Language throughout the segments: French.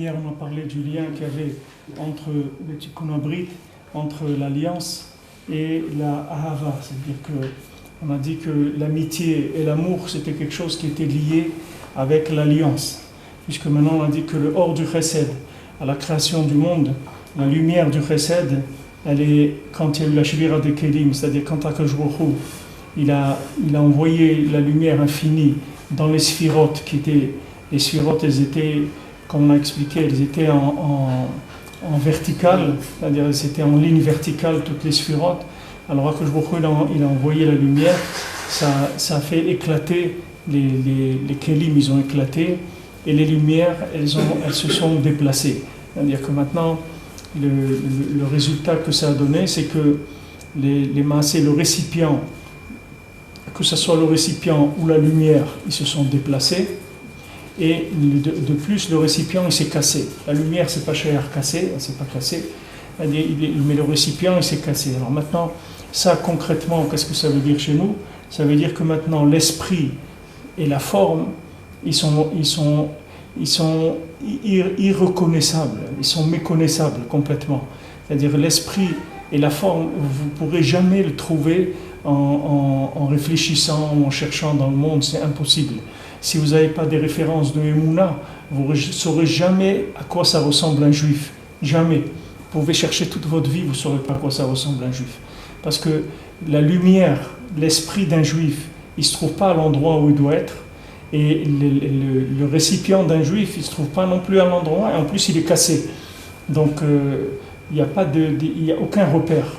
Hier, on a parlé du lien qu'il y avait entre le Tikkun Abrit, entre l'alliance et la Ahava. C'est-à-dire qu'on a dit que l'amitié et l'amour, c'était quelque chose qui était lié avec l'alliance. Puisque maintenant, on a dit que le hors du Chesed, à la création du monde, la lumière du Chesed, elle est quand il y a eu la Shvira de Kelim, c'est-à-dire quand Akadosh Baruch Hu, il a envoyé la lumière infinie dans les sphirotes qui étaient. Les sphirotes, elles étaient, comme on a expliqué, elles étaient en verticale, c'est-à-dire elles étaient en ligne verticale, toutes les sphirotes. Alors Akadosh Baruch Hu, il a envoyé la lumière, ça a fait éclater, les Kelim, ils ont éclaté, et les lumières, elles se sont déplacées. C'est-à-dire que maintenant, le résultat que ça a donné, c'est que les massés, le récipient, que ce soit le récipient ou la lumière, ils se sont déplacés, et de plus, le récipient, il s'est cassé. La lumière, c'est pas cher cassé, c'est pas cassé, mais le récipient, il s'est cassé. Alors maintenant, ça concrètement, qu'est-ce que ça veut dire chez nous? Ça veut dire que maintenant, l'esprit et la forme, ils sont irreconnaissables, ils sont méconnaissables complètement. C'est-à-dire l'esprit et la forme, vous ne pourrez jamais le trouver en réfléchissant ou en cherchant dans le monde, c'est impossible. Si vous n'avez pas des références de Emouna, vous ne saurez jamais à quoi ça ressemble un juif. Jamais. Vous pouvez chercher toute votre vie, vous ne saurez pas à quoi ça ressemble un juif. Parce que la lumière, l'esprit d'un juif, il ne se trouve pas à l'endroit où il doit être. Et le récipient d'un juif, il ne se trouve pas non plus à l'endroit, et en plus il est cassé. Donc il n'y a aucun repère.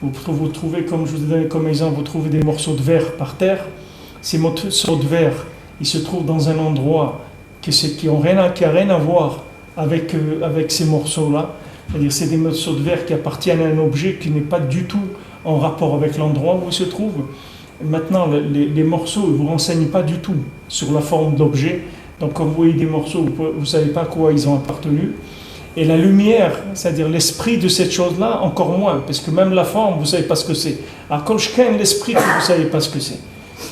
Vous trouvez, comme je vous ai donné comme exemple, vous trouvez des morceaux de verre par terre. Ces morceaux de verre, ils se trouvent dans un endroit qui n'a rien à voir avec ces morceaux-là. C'est-à-dire c'est des morceaux de verre qui appartiennent à un objet qui n'est pas du tout en rapport avec l'endroit où il se trouve. Maintenant, les morceaux ne vous renseignent pas du tout sur la forme de l'objet. Donc, quand vous voyez des morceaux, vous ne savez pas à quoi ils ont appartenu. Et la lumière, c'est-à-dire l'esprit de cette chose-là, encore moins, parce que même la forme, vous ne savez pas ce que c'est. Alors, quand je crée l'esprit, vous ne savez pas ce que c'est.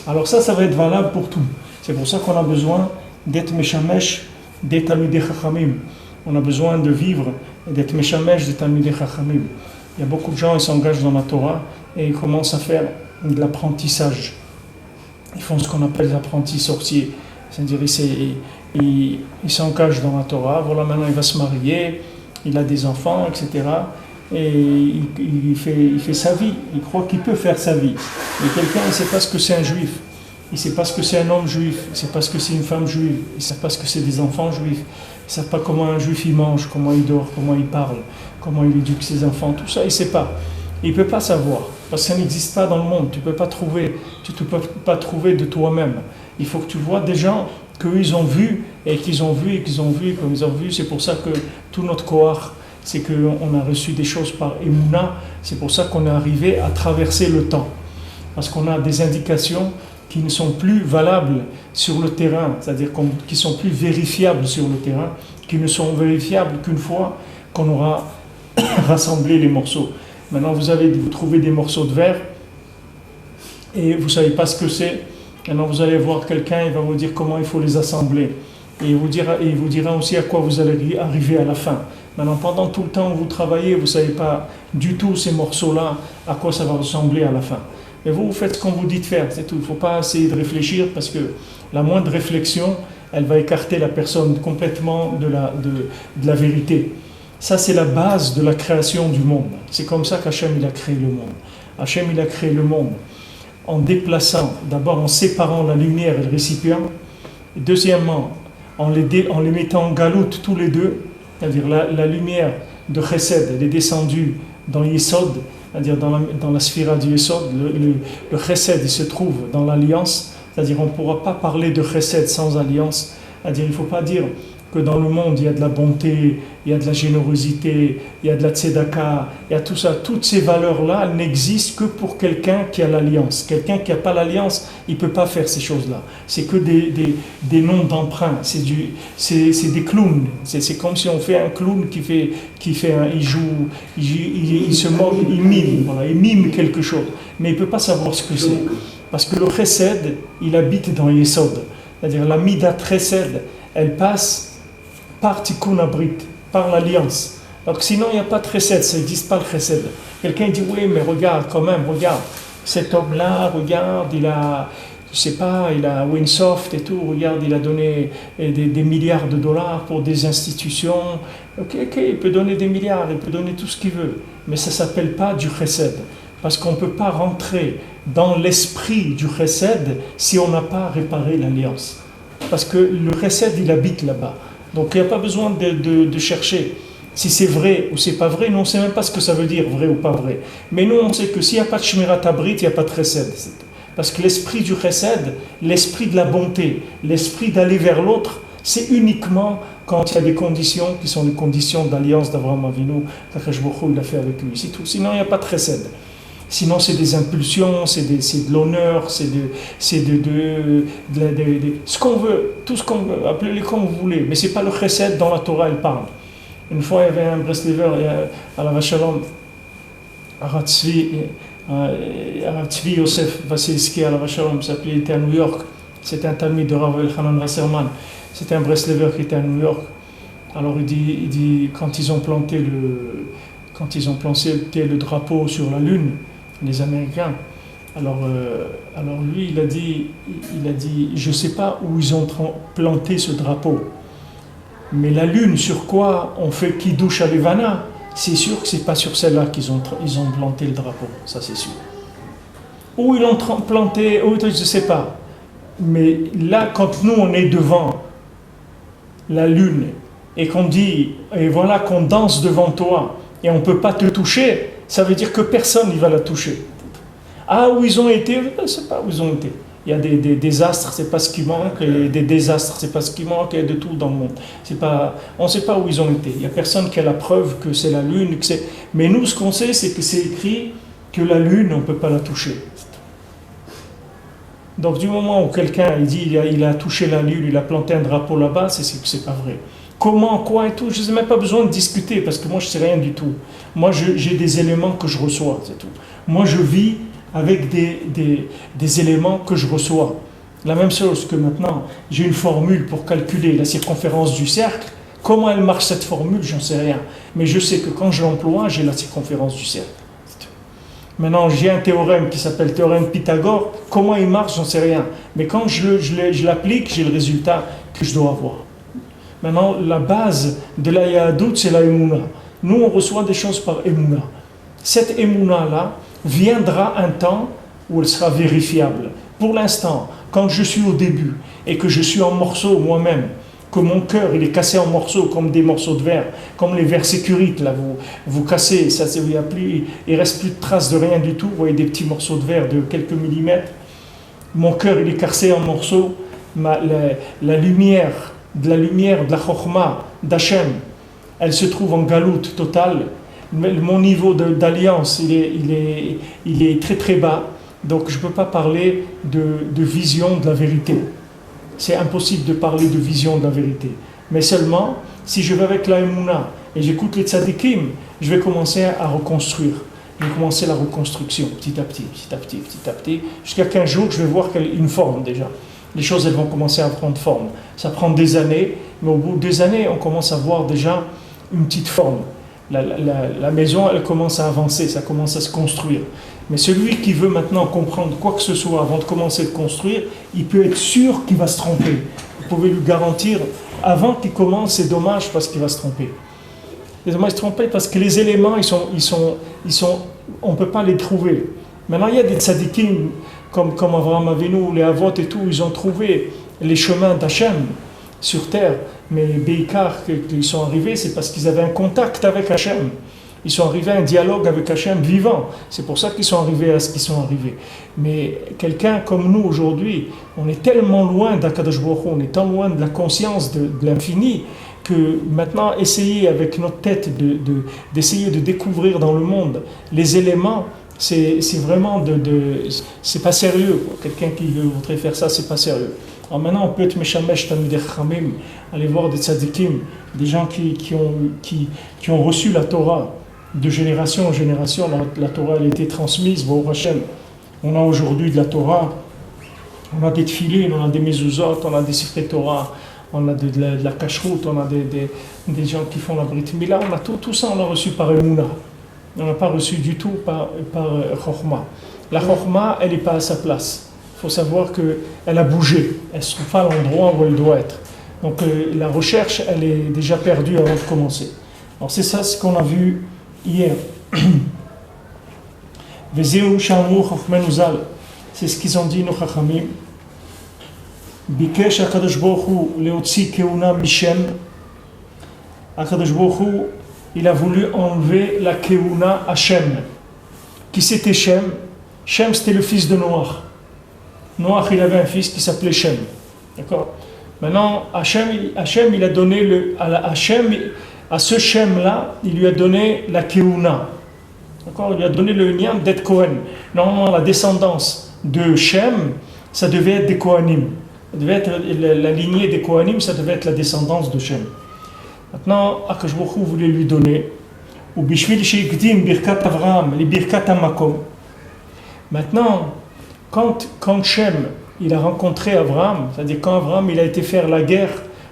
Alors ça va être valable pour tout. C'est pour ça qu'on a besoin d'être Meshamesh, d'être Talmidei Chachamim. On a besoin de vivre et d'être Meshamesh, d'être Talmidei Chachamim. Il y a beaucoup de gens, ils s'engagent dans la Torah et ils commencent à faire de l'apprentissage. Ils font ce qu'on appelle les apprentis sorciers. C'est-à-dire, ils s'engagent dans la Torah. Voilà, maintenant il va se marier, il a des enfants, etc. Et il fait sa vie. Il croit qu'il peut faire sa vie. Mais quelqu'un, il ne sait pas ce que c'est un juif. Il ne sait pas ce que c'est un homme juif. Il ne sait pas ce que c'est une femme juive. Il ne sait pas ce que c'est des enfants juifs. Il ne sait pas comment un juif il mange, comment il dort, comment il parle, comment il éduque ses enfants. Tout ça, il ne sait pas. Il ne peut pas savoir. Parce que ça n'existe pas dans le monde. Tu ne peux pas trouver de toi-même. Il faut que tu vois des gens qu'ils ont vus et qu'ils ont vu et qu'ils ont vu et comme ils ont vu. C'est pour ça que tout notre Koach, c'est qu'on a reçu des choses par Emouna. C'est pour ça qu'on est arrivé à traverser le temps. Parce qu'on a des indications qui ne sont plus valables sur le terrain, c'est-à-dire qui ne sont plus vérifiables sur le terrain, qui ne sont vérifiables qu'une fois qu'on aura rassemblé les morceaux. Maintenant, vous trouvez des morceaux de verre et vous ne savez pas ce que c'est. Maintenant, vous allez voir quelqu'un, il va vous dire comment il faut les assembler. Et il vous dira aussi à quoi vous allez arriver à la fin. Maintenant, pendant tout le temps où vous travaillez, vous ne savez pas du tout ces morceaux-là, à quoi ça va ressembler à la fin. Mais vous faites ce qu'on vous dit de faire, c'est tout. Il ne faut pas essayer de réfléchir parce que la moindre réflexion, elle va écarter la personne complètement de la vérité. Ça, c'est la base de la création du monde. C'est comme ça qu'Hachem, il a créé le monde. Hachem, il a créé le monde en déplaçant, d'abord en séparant la lumière et le récipient, et deuxièmement, en les mettant en galoute tous les deux, c'est-à-dire la lumière de Chesed, elle est descendue dans Yesod, c'est-à-dire dans la sphira du Yesod, le Chesed, il se trouve dans l'alliance, c'est-à-dire on ne pourra pas parler de Chesed sans alliance, c'est-à-dire il ne faut pas dire que dans le monde il y a de la bonté, il y a de la générosité, il y a de la tzedaka, il y a tout ça, toutes ces valeurs-là, elles n'existent que pour quelqu'un qui a l'alliance. Quelqu'un qui n'a pas l'alliance, il ne peut pas faire ces choses-là. C'est que des noms d'emprunt, c'est des clowns. C'est comme si on fait un clown il joue, il se moque, il mime, voilà, il mime quelque chose. Mais il ne peut pas savoir ce que c'est. Parce que le chesed, il habite dans Yesod. C'est-à-dire la midat chesed, elle passe par tikkun abrit, par l'alliance. Donc sinon, il n'y a pas de chesed, ça n'existe pas le chesed. Quelqu'un dit, oui, mais regarde quand même, regarde, cet homme-là, regarde, il a, je sais pas, il a Winsoft et tout, regarde, il a donné des milliards de dollars pour des institutions. Ok, il peut donner des milliards, il peut donner tout ce qu'il veut, mais ça ne s'appelle pas du chesed, parce qu'on ne peut pas rentrer dans l'esprit du chesed si on n'a pas réparé l'alliance. Parce que le chesed, il habite là-bas. Donc il n'y a pas besoin de chercher si c'est vrai ou c'est pas vrai. Nous, on ne sait même pas ce que ça veut dire, vrai ou pas vrai. Mais nous, on sait que s'il n'y a pas de shmirat abrit, il n'y a pas de chesed. Parce que l'esprit du chesed, l'esprit de la bonté, l'esprit d'aller vers l'autre, c'est uniquement quand il y a des conditions qui sont les conditions d'alliance d'Avraham Avinu, qu'Akadosh Baruch Hu il a fait avec lui. C'est tout. Sinon, il n'y a pas de chesed. Sinon, c'est des impulsions, c'est de l'honneur, c'est ce qu'on veut, tout ce qu'on veut, appelez-le comme vous voulez. Mais ce n'est pas le chesed dont la Torah elle parle. Une fois, il y avait un Breslever à la Vachalom, Arav Tzvi Yosef Vassilski à la Vachalom, il était à New York. C'était un talmid de Rav Elchanan Wasserman. C'était un Breslever qui était à New York. Alors il dit quand ils ont planté le drapeau sur la Lune, les Américains, alors lui il a dit je ne sais pas où ils ont planté ce drapeau, mais la Lune sur quoi on fait Kiddush à Levana, c'est sûr que c'est pas sur celle-là qu'ils ont planté le drapeau, ça c'est sûr. Où ils l'ont planté, je ne sais pas. Mais là, quand nous on est devant la Lune et qu'on dit, et voilà qu'on danse devant toi et on ne peut pas te toucher, ça veut dire que personne ne va la toucher. Ah, où ils ont été, je ne sais pas où ils ont été. Il y a des désastres, c'est pas ce qui manque, et des désastres, c'est pas ce qui manque, il y a de tout dans le monde. On ne sait pas où ils ont été. Il n'y a personne qui a la preuve que c'est la Lune. Mais nous, ce qu'on sait, c'est que c'est écrit que la Lune, on ne peut pas la toucher. Donc du moment où quelqu'un il dit il a touché la Lune, il a planté un drapeau là-bas, c'est pas vrai. Comment, quoi et tout, je n'ai même pas besoin de discuter parce que moi je ne sais rien du tout. Moi j'ai des éléments que je reçois, c'est tout. Moi je vis avec des éléments que je reçois. La même chose que maintenant, j'ai une formule pour calculer la circonférence du cercle. Comment elle marche cette formule, j'en sais rien. Mais je sais que quand je l'emploie, j'ai la circonférence du cercle. Maintenant, j'ai un théorème qui s'appelle théorème Pythagore. Comment il marche, j'en sais rien. Mais quand je l'applique, j'ai le résultat que je dois avoir. Maintenant, la base de la Yahadout, c'est la Emouna. Nous, on reçoit des choses par Emouna. Cette Emouna-là viendra un temps où elle sera vérifiable. Pour l'instant, quand je suis au début et que je suis en morceaux moi-même, que mon cœur il est cassé en morceaux comme des morceaux de verre, comme les verres sécurites, là, vous cassez, ça, il ne reste plus de traces de rien du tout, vous voyez des petits morceaux de verre de quelques millimètres, mon cœur il est cassé en morceaux, la lumière de la Chokhmah, d'Hachem, elle se trouve en galoute totale, mon niveau d'alliance il est très très bas, donc je ne peux pas parler de vision de la vérité. C'est impossible de parler de vision de la vérité. Mais seulement, si je vais avec la Emouna et j'écoute les tzadikim, je vais commencer à reconstruire. Je vais commencer la reconstruction, petit à petit, jusqu'à qu'un jour, je vais voir une forme déjà. Les choses, elles vont commencer à prendre forme. Ça prend des années, mais au bout des années, on commence à voir déjà une petite forme. La maison, elle commence à avancer, ça commence à se construire. Mais celui qui veut maintenant comprendre quoi que ce soit avant de commencer de construire, il peut être sûr qu'il va se tromper. Vous pouvez lui garantir, avant qu'il commence, c'est dommage parce qu'il va se tromper. C'est dommage de se tromper parce que les éléments, on ne peut pas les trouver. Maintenant, il y a des tzadikim, comme Avraham Avinu, les Avot et tout, ils ont trouvé les chemins d'Hachem sur terre. Mais Beikar, qu'ils sont arrivés, c'est parce qu'ils avaient un contact avec Hachem. Ils sont arrivés à un dialogue avec Hachem vivant. C'est pour ça qu'ils sont arrivés à ce qu'ils sont arrivés. Mais quelqu'un comme nous aujourd'hui, on est tellement loin d'Akadosh Baruch Hu, on est tellement loin de la conscience de l'infini, que maintenant, essayer avec notre tête d'essayer de découvrir dans le monde les éléments, c'est vraiment c'est pas sérieux. Quelqu'un qui voudrait faire ça, c'est pas sérieux. Alors maintenant, on peut être Meshamesh Talmidei Chachamim, aller voir des tzadikim, des gens qui ont reçu la Torah de génération en génération. La Torah elle a été transmise, Baruch Hashem. On a aujourd'hui de la Torah, on a des tefilines, on a des mezuzot, on a des secrets Torah, on a de la cacheroute, on a des gens qui font la Brit Mila, on a tout ça, on l'a reçu par Emouna. On n'a pas reçu du tout par Chokhma. La Chokhma, elle n'est pas à sa place. Il faut savoir qu'elle a bougé, elle ne se trouve pas à l'endroit où elle doit être. Donc la recherche, elle est déjà perdue avant de commencer. Alors c'est ça ce qu'on a vu hier. C'est ce qu'ils ont dit nos Chachamim. Bikesh HaKadosh Baruch Hu leotzi keuna mishem. HaKadosh Baruch Hu, il a voulu enlever la keuna à Shem. Qui c'était Shem? Shem, c'était le fils de Noach. Noach, il avait un fils qui s'appelait Shem. D'accord? Maintenant, Hachem, il a donné à ce Shem-là, il lui a donné la keuna. D'accord? Il lui a donné le niam d'être Kohen. Normalement, la descendance de Shem, ça devait être des Kohanim. Ça devait être la lignée des Kohanim, ça devait être la descendance de Shem. Maintenant, Akash Baruch Hu voulait lui donner. Ou bishvil sheikdim birkat Avraham, les birkat Amakom. Maintenant, quand Shem il a rencontré Abraham, c'est-à-dire quand Abraham il a été faire la guerre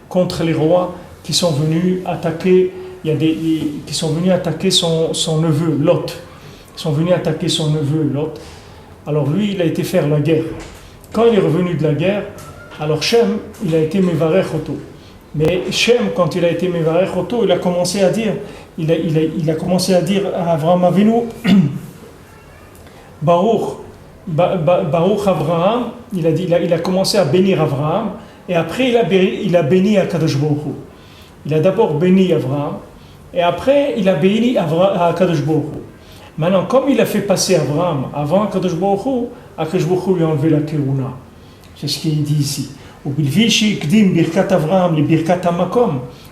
contre les rois qui sont venus attaquer, qui sont venus attaquer son neveu Lot. Ils sont venus attaquer son neveu Lot. Alors lui, il a été faire la guerre. Quand il est revenu de la guerre, alors Shem, il a été Mevarech Oto. Mais Shem, quand il a été Mevarech Oto, il a commencé à dire à Abraham Avinu, Baruch Abraham, il a commencé à bénir Abraham, et après il a béni Akadosh Baruch Hu. Il a d'abord béni Abraham, et après il a béni Akadosh Baruch Hu. Maintenant, comme il a fait passer Abraham avant Akadosh Baruch Hu, Akadosh Baruch Hu lui a enlevé la keuna. C'est ce qu'il dit ici.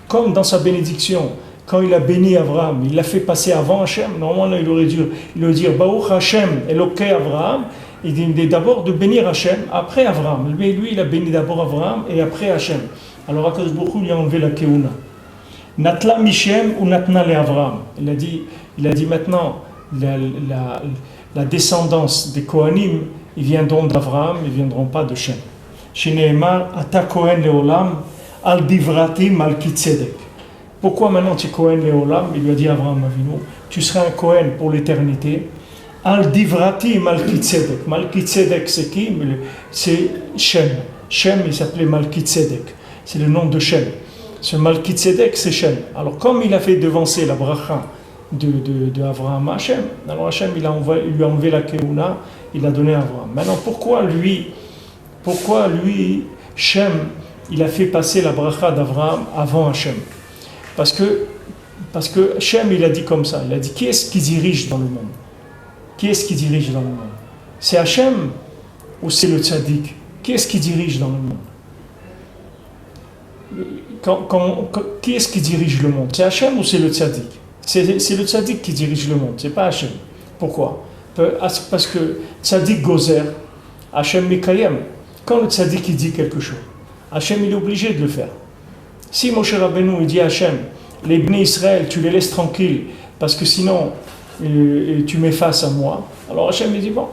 Comme dans sa bénédiction, quand il a béni Abraham, il l'a fait passer avant Hachem. Normalement, il aurait dû dire Baruch Hachem Elokei Abraham. Il dit d'abord de bénir Hachem, après Abraham. Mais lui, il a béni d'abord Abraham et après Hachem. Alors Akadosh Baruch Hu lui a enlevé la keuna. Natla Mishem ou Natna le Abraham. Il a dit maintenant la descendance des Kohanim, ils viendront d'Abraham, ils ne viendront pas de Shem. Sheneemar Ata Kohen Leolam Al Divrati Malki Tzedek. Pourquoi maintenant tu es Kohen Leolam? Il lui a dit à Abraham Avinu, tu seras un Kohen pour l'éternité. Al Divrati Malki Tzedek. Malki Tzedek c'est qui? C'est Shem. Shem il s'appelait Malki Tzedek. C'est le nom de Shem. Ce Malki Tzedek c'est Shem. Alors comme il a fait devancer la bracha de Abraham à Hachem, alors Hachem il lui a enlevé la keuna, il l'a donné à Abraham. Maintenant pourquoi lui Shem il a fait passer la bracha d'Abraham avant Hachem? Parce que Shem il a dit comme ça, il a dit qui est-ce qui dirige dans le monde? Qui est-ce qui dirige dans le monde? C'est Hachem ou c'est le tzaddik? Qui est-ce qui dirige dans le monde? Qui est-ce qui dirige le monde? C'est Hachem ou c'est le tzaddik? C'est le tzaddik qui dirige le monde, c'est pas Hachem. Pourquoi? Parce que tzaddik gozer, Hachem mekayem. Quand le tzaddik il dit quelque chose, Hachem il est obligé de le faire. Si Moshe Rabbeinu il dit à Hachem, les Bnei Israël, tu les laisses tranquilles, parce que sinon tu m'effaces à moi, alors Hachem il dit bon,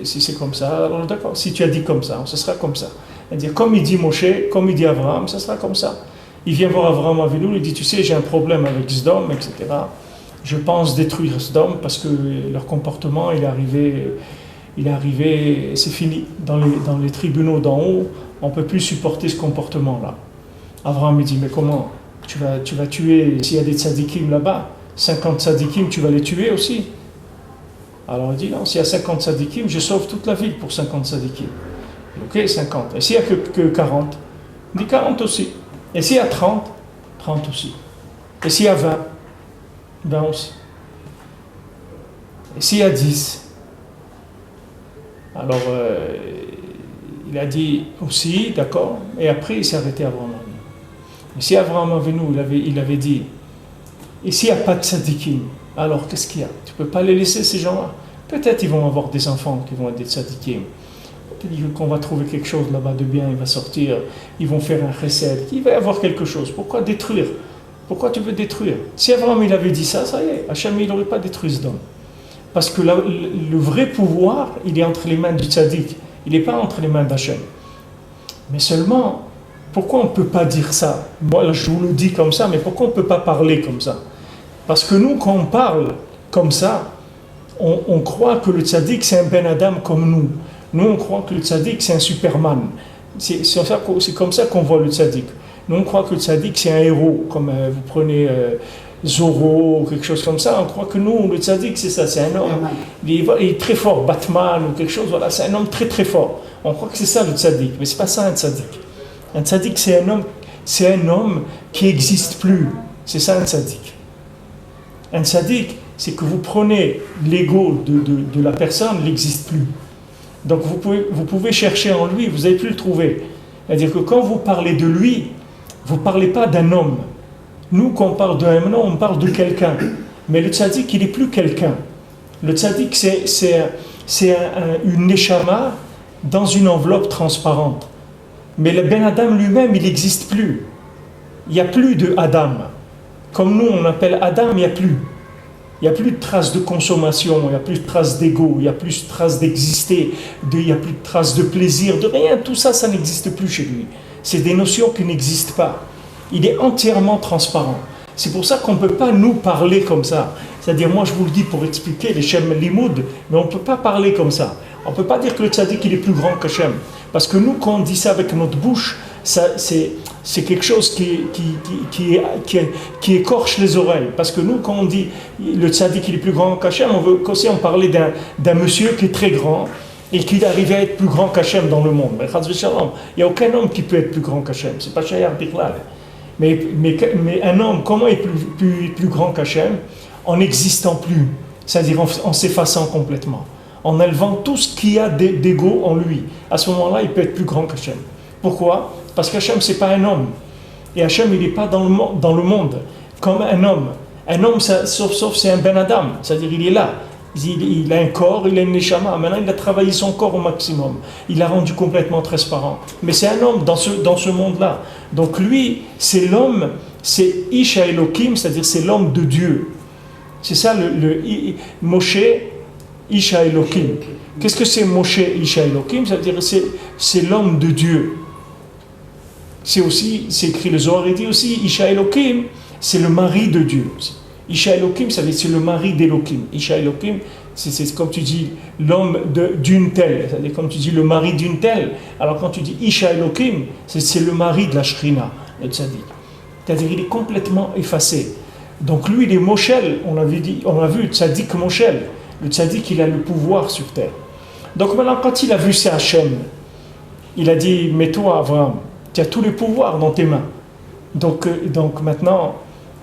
si c'est comme ça, alors d'accord, si tu as dit comme ça, ce sera comme ça. C'est-à-dire comme il dit Moshe, comme il dit Abraham, ça sera comme ça. Il vient voir Abraham Avinu, il dit tu sais j'ai un problème avec Sdom, etc. Je pense détruire Sdom parce que leur comportement il est arrivé, c'est fini. Dans les tribunaux d'en haut, on ne peut plus supporter ce comportement-là. Abraham dit, mais comment tu vas tuer, s'il y a des tzadikim là-bas, 50 tzadikim, tu vas les tuer aussi? Alors il dit, non, s'il y a 50 tzadikim, je sauve toute la ville pour 50 tzadikim. Ok, 50. Et s'il n'y a que 40? Il dit 40 aussi. Et s'il y a 30? 30 aussi. Et s'il y a 20? 20 aussi. Et s'il y a 10? Alors, il a dit aussi, d'accord, et après il s'est arrêté à Abraham Avinu. Mais si Abraham Avinu, il avait dit, et s'il n'y a pas de tzadikim, alors qu'est-ce qu'il y a? Tu ne peux pas les laisser ces gens-là. Peut-être ils vont avoir des enfants qui vont être des tzadikim. Peut-être qu'on va trouver quelque chose là-bas de bien, il va sortir, ils vont faire un chesed, il va y avoir quelque chose. Pourquoi détruire? Pourquoi tu veux détruire? Si Abraham il avait dit ça, ça y est, Hachem il n'aurait pas détruit ce homme. Parce que le vrai pouvoir, il est entre les mains du tzaddik. Il n'est pas entre les mains d'Hachem. Mais seulement, Pourquoi on ne peut pas dire ça? Moi, je vous le dis comme ça, mais pourquoi on ne peut pas parler comme ça? Parce que nous, quand on parle comme ça, on croit que le tzaddik, c'est un Ben Adam comme nous. Nous, on croit que le tzaddik, c'est un Superman. C'est comme ça qu'on voit le tzaddik. Nous, on croit que le tzaddik, c'est un héros. Comme vous prenez Zorro ou quelque chose comme ça, on croit que nous, le tzaddik, c'est ça, c'est un homme. Il est très fort, Batman ou quelque chose, voilà, c'est un homme très très fort. On croit que c'est ça le tzaddik, mais c'est pas ça un tzaddik. Un tzaddik, c'est un homme qui n'existe plus. C'est ça un tzaddik. Un tzaddik, c'est que vous prenez l'ego de la personne, il n'existe plus. Donc vous pouvez chercher en lui, vous n'allez plus le trouver. C'est-à-dire que quand vous parlez de lui, vous ne parlez pas d'un homme. Nous, quand on parle d'un homme, on parle de quelqu'un. Mais le tzaddik, il n'est plus quelqu'un. Le tzaddik, c'est une neshama dans une enveloppe transparente. Mais le Ben Adam lui-même, il n'existe plus. Il n'y a plus de Adam. Comme nous, on appelle Adam, il n'y a plus. Il n'y a plus de traces de consommation, il n'y a plus de traces d'ego, il n'y a plus de traces d'exister, il n'y a plus de traces de plaisir, de rien. Tout ça, ça n'existe plus chez lui. C'est des notions qui n'existent pas. Il est entièrement transparent. C'est pour ça qu'on ne peut pas nous parler comme ça. C'est-à-dire, moi je vous le dis pour expliquer les Shem Limoud, mais on ne peut pas parler comme ça. On ne peut pas dire que le tzaddik il est plus grand qu'Hachem. Parce que nous, quand on dit ça avec notre bouche, c'est quelque chose qui écorche les oreilles. Parce que nous, quand on dit le tzaddik il est plus grand qu'Hachem, on veut aussi en parler d'un monsieur qui est très grand et qui est arrivé à être plus grand qu'Hachem dans le monde. Mais il n'y a aucun homme qui peut être plus grand qu'Hachem. C'est pas Shayar Bichlal. Mais un homme, comment il peut être plus grand qu'Hachem? En n'existant plus, c'est-à-dire en s'effaçant complètement, en enlevant tout ce qu'il y a d'ego en lui. À ce moment-là, il peut être plus grand qu'Hachem. Pourquoi? Parce qu'Hachem, ce n'est pas un homme. Et Hachem, il n'est pas dans le monde comme un homme. Un homme, sauf c'est un Ben Adam, c'est-à-dire il est là. Il a un corps, il a une neshama. Maintenant, il a travaillé son corps au maximum. Il l'a rendu complètement transparent. Mais c'est un homme dans ce monde-là. Donc lui, c'est l'homme, c'est Isha Elohim, c'est-à-dire c'est l'homme de Dieu. C'est ça le Moshe, Isha Elohim. Qu'est-ce que c'est Moshe, Isha Elohim? C'est-à-dire c'est l'homme de Dieu. C'est écrit le Zohar, il dit aussi Isha Elohim, c'est le mari de Dieu. Isha Elohim, ça veut dire c'est le mari d'Elohim. Isha Elohim, c'est comme tu dis l'homme d'une telle, c'est-à-dire comme tu dis le mari d'une telle. Alors quand tu dis Isha Elohim, c'est le mari de la Shrina, le tzaddik. C'est-à-dire il est complètement effacé. Donc lui, il est Moshel, on a vu tzaddik Moshel. Le tzaddik, il a le pouvoir sur terre. Donc maintenant, quand il a vu c'est Hachem, il a dit, mais toi, Abraham, tu as tous les pouvoirs dans tes mains. Donc maintenant,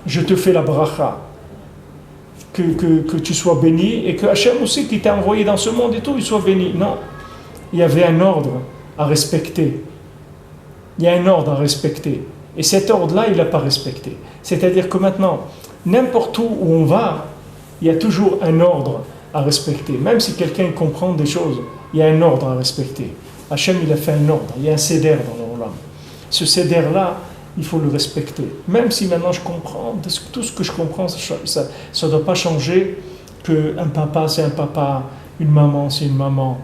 je te fais la bracha. Que tu sois béni et que Hachem aussi qui t'a envoyé dans ce monde et tout, il soit béni. Non, il y avait un ordre à respecter. Il y a un ordre à respecter. Et cet ordre-là, il n'a pas respecté. C'est-à-dire que maintenant, n'importe où on va, il y a toujours un ordre à respecter. Même si quelqu'un comprend des choses, il y a un ordre à respecter. Hachem, il a fait un ordre. Il y a un seder dans le Olam. Ce seder-là, il faut le respecter. Même si maintenant je comprends, tout ce que je comprends, ça ne doit pas changer qu'un papa, c'est un papa, une maman, c'est une maman.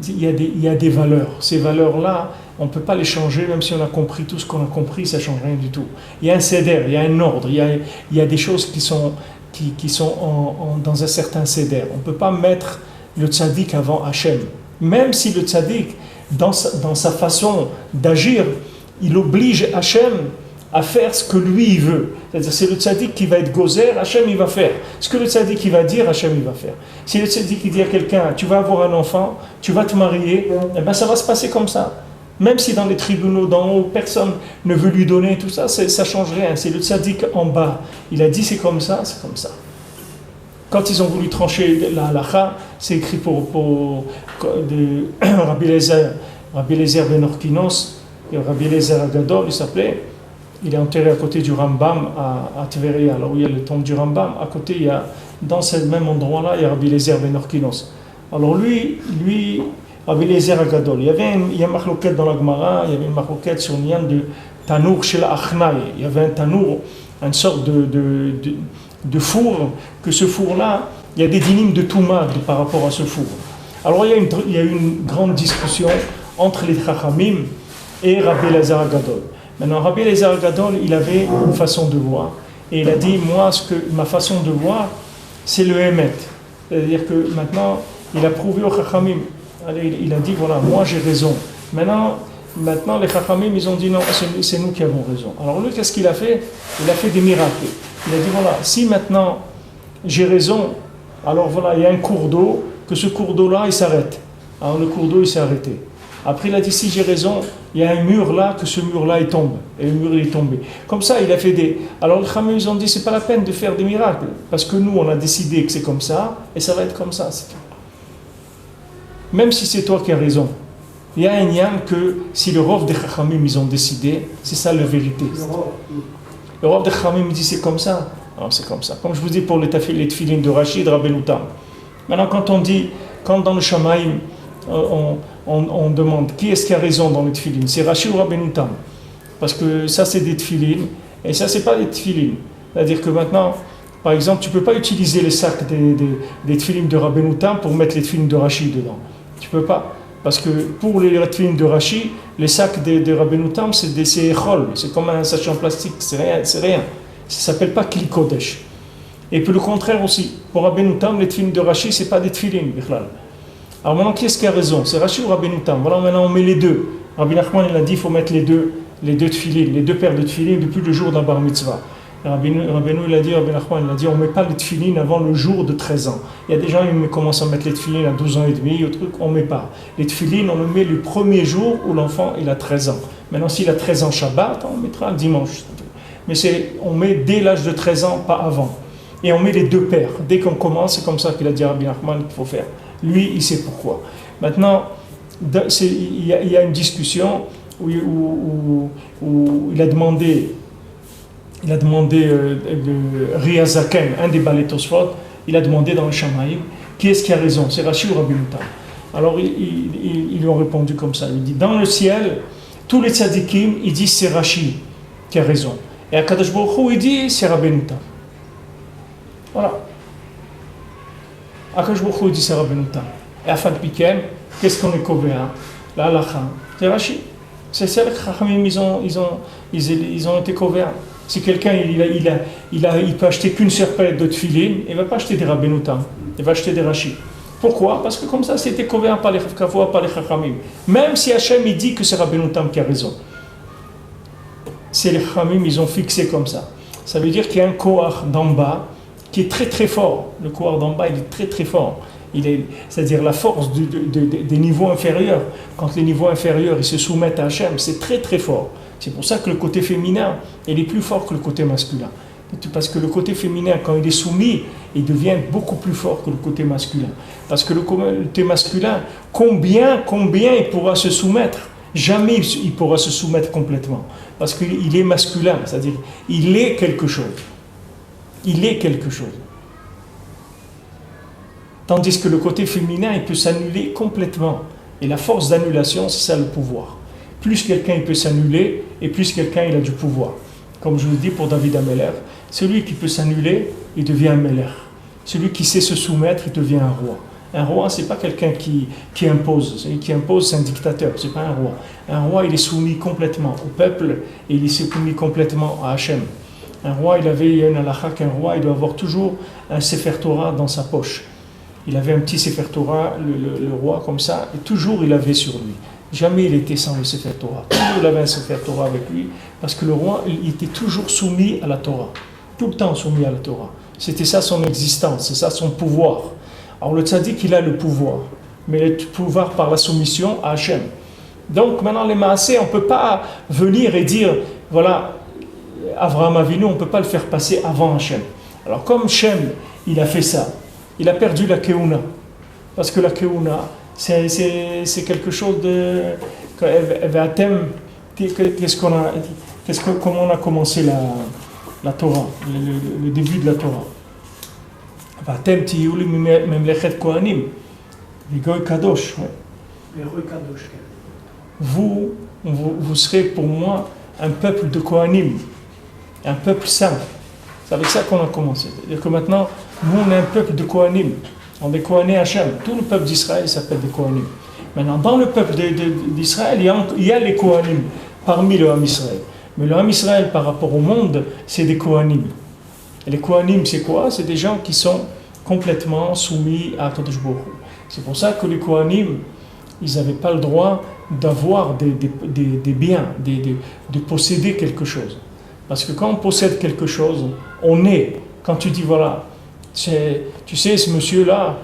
Il y a des valeurs. Ces valeurs-là, on ne peut pas les changer, même si on a compris tout ce qu'on a compris, ça ne change rien du tout. Il y a un seder, il y a un ordre, il y a des choses qui sont dans un certain seder. On ne peut pas mettre le tzaddik avant Hachem. Même si le tzaddik, dans sa façon d'agir, il oblige Hachem à faire ce que lui il veut. C'est-à-dire c'est le tzaddik qui va être gozer, Hachem il va faire. Ce que le tzaddik il va dire, Hachem il va faire. Si le tzaddik il dit à quelqu'un, tu vas avoir un enfant, tu vas te marier, eh bien ça va se passer comme ça. Même si dans les tribunaux d'en haut, personne ne veut lui donner tout ça, ça ne change rien. C'est le tzaddik en bas. Il a dit c'est comme ça, c'est comme ça. Quand ils ont voulu trancher la halakha, c'est écrit pour Rabbi Eliezer ben Orkinos, et Rabbi Eliezer Agadol, il s'appelait, il est enterré à côté du Rambam à Tveria, alors où il y a le tombe du Rambam, à côté, il y a, dans ce même endroit-là, il y a Rabbi Eliezer ben Orkinos. Alors lui, Rabbi Eliezer Agadol, il y a un machloket dans la Gemara, il y avait une machloket sur l'Ian de Tanour chez la Achnai. Il y avait un Tanour, une sorte de four, que ce four-là, il y a des dynimes de Touma par rapport à ce four. Alors il y a eu une grande discussion entre les Chachamim et Rabbi Elazar Gadol. Maintenant, Rabbi Elazar Gadol, il avait une façon de voir. Et il a dit, moi, ma façon de voir, c'est le Emet. C'est-à-dire que maintenant, il a prouvé au Chachamim. Il a dit, voilà, moi j'ai raison. Maintenant les Chachamim, ils ont dit, non, c'est nous qui avons raison. Alors lui, qu'est-ce qu'il a fait? Il a fait des miracles. Il a dit, voilà, si maintenant j'ai raison, alors voilà, il y a un cours d'eau, que ce cours d'eau-là, il s'arrête. Alors le cours d'eau, il s'est arrêté. Après, il a dit, si j'ai raison, il y a un mur là, que ce mur-là, il tombe. Et le mur, il est tombé. Comme ça, il a fait des... Alors les Chachamim, ils ont dit, c'est pas la peine de faire des miracles. Parce que nous, on a décidé que c'est comme ça, et ça va être comme ça. C'est tout. Même si c'est toi qui as raison. Il y a un yam que si le Rav des Chachamim, ils ont décidé, c'est ça la vérité. Le Rav des Chachamim, il dit, c'est comme ça. Alors c'est comme ça. Comme je vous dis pour les tefilin de Rachid, Rabbeinu Tam. Maintenant, quand dans le Shamaïm, on demande qui est-ce qui a raison dans les tefilin, c'est Rachid ou Rabbeinu Tam. Parce que ça, c'est des tefilin, et ça, c'est pas des tefilin. C'est-à-dire que maintenant, par exemple, tu ne peux pas utiliser les sacs des tefilin de Rabbeinu Tam pour mettre les tefilin de Rachid dedans. Tu ne peux pas. Parce que pour les tefilin de Rachid, les sacs de Rabbeinu Tam, c'est des échol, c'est comme un sachet en plastique, c'est rien. Ça ne s'appelle pas Kli Kodesh. Et puis le contraire aussi. Pour Rabbeinu Tam, les tefilin de Rachid, ce n'est pas des tefilin, bichlal. Alors maintenant, qui est-ce qui a raison? C'est Rachid ou Rabbeinu Tam? Voilà, maintenant on met les deux. Rabbi Nachman, il a dit qu'il faut mettre les deux tefilin, les deux paires de tefilin depuis le jour d'un bar mitzvah. Rabbi Nachman, il a dit, on ne met pas les tefilin avant le jour de 13 ans. Il y a des gens qui commencent à mettre les tefilin à 12 ans et demi, on ne met pas. Les tefilin, on le met le premier jour où l'enfant il a 13 ans. Maintenant, s'il a 13 ans Shabbat, on mettra le dimanche. Mais on met dès l'âge de 13 ans, pas avant. Et on met les deux paires. Dès qu'on commence, c'est comme ça qu'il a dit à Rabbi Nachman qu'il faut faire. Lui, il sait pourquoi. Maintenant, il y a une discussion où il a demandé de Riazaken, un des balais Tosfot, il a demandé dans le Shamaïm, qui est-ce qui a raison? C'est Rachid ou Rabbeinu Tam? Alors ils lui ont répondu comme ça. Il dit, dans le ciel, tous les tzadikim, ils disent c'est Rachid qui a raison. Et à Kadosh Baruch Hu, il dit c'est Rabbeinu Tam. Voilà. Akash Baruch Hu dit c'est Rabbeinu Tam. Et à Fad Pikem, qu'est-ce qu'on est couvert? La halakha, c'est Rachid. C'est ça que les Chachamim, ils ont été couverts. Si quelqu'un il peut acheter qu'une seule paire de tefilin, il ne va pas acheter des Rabbeinu Tam, il va acheter des Rachid. Pourquoi? Parce que comme ça, c'était couvert par les Chachamim. Même si Hachem il dit que c'est Rabbeinu Tam qui a raison. C'est les Chachamim, ils ont fixé comme ça. Ça veut dire qu'il y a un kohar d'en bas qui est très très fort. Le kohar d'en bas, il est très très fort. C'est-à-dire la force des niveaux inférieurs. Quand les niveaux inférieurs ils se soumettent à Hachem, c'est très très fort. C'est pour ça que le côté féminin, il est plus fort que le côté masculin. Parce que le côté féminin, quand il est soumis, il devient beaucoup plus fort que le côté masculin. Parce que le côté masculin, combien il pourra se soumettre? Jamais il pourra se soumettre complètement. Parce qu'il est masculin, c'est-à-dire il est quelque chose. Il est quelque chose. Tandis que le côté féminin, il peut s'annuler complètement. Et la force d'annulation, c'est ça le pouvoir. Plus quelqu'un il peut s'annuler, et plus quelqu'un il a du pouvoir. Comme je vous dis pour David Ameller, celui qui peut s'annuler, il devient un Meller. Celui qui sait se soumettre, il devient un roi. Un roi, c'est pas quelqu'un qui impose. Celui qui impose, c'est un dictateur, c'est pas un roi. Un roi, il est soumis complètement au peuple, et il est soumis complètement à Hachem. Un roi, il y a une halakha qu'un roi, il doit avoir toujours un Sefer Torah dans sa poche. Il avait un petit Sefer Torah, le roi, comme ça, et toujours il avait sur lui. Jamais il était sans le Sefer Torah. Toujours il avait un Sefer Torah avec lui, parce que le roi, il était toujours soumis à la Torah. Tout le temps soumis à la Torah. C'était ça son existence, c'est ça son pouvoir. Alors le tzaddik, il a le pouvoir, mais le pouvoir par la soumission à Hachem. Donc maintenant les maasés, on ne peut pas venir et dire, voilà, Avraham Avinu, on ne peut pas le faire passer avant Hachem. Alors comme Shem, il a fait ça, il a perdu la Keuna. Parce que la Keuna, c'est quelque chose de... Comment on a commencé la Torah, le début de la Torah. Vatem tiyuli memlechet kohanim, vigoy kadosh. Vous serez pour moi un peuple de kohanim, un peuple saint. C'est avec ça qu'on a commencé. C'est-à-dire que maintenant, nous on est un peuple de kohanim. On est kohané Hachem. Tout le peuple d'Israël s'appelle des kohanim. Maintenant, dans le peuple d'Israël, il y a les Kohanim parmi le Ham Israël. Mais le Ham Israël, par rapport au monde, c'est des Kohanim. Et les Kohanim, c'est quoi? C'est des gens qui sont complètement soumis à Kadosh Baruch Hu. C'est pour ça que les Kohanim, ils n'avaient pas le droit d'avoir des biens, de posséder quelque chose. Parce que quand on possède quelque chose, on est. Quand tu dis, voilà, tu sais, ce monsieur-là,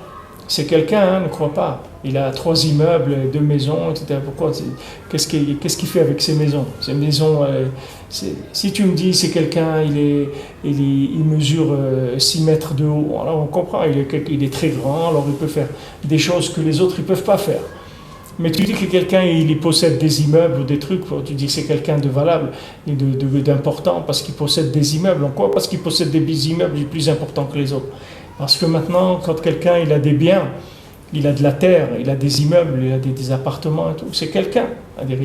c'est quelqu'un, ne crois pas. Il a 3 immeubles, 2 maisons, etc. Pourquoi? Qu'est-ce qu'il fait avec ces maisons? Ces maisons, si tu me dis c'est quelqu'un, il mesure 6 mètres de haut, alors on comprend, il est très grand, alors il peut faire des choses que les autres ne peuvent pas faire. Mais tu dis que quelqu'un, il possède des immeubles ou des trucs, tu dis que c'est quelqu'un de valable et d'important parce qu'il possède des immeubles. En quoi? Parce qu'il possède des immeubles plus importants que les autres. Parce que maintenant, quand quelqu'un il a des biens, il a de la terre, il a des immeubles, il a des appartements et tout, c'est quelqu'un. C'est-à-dire,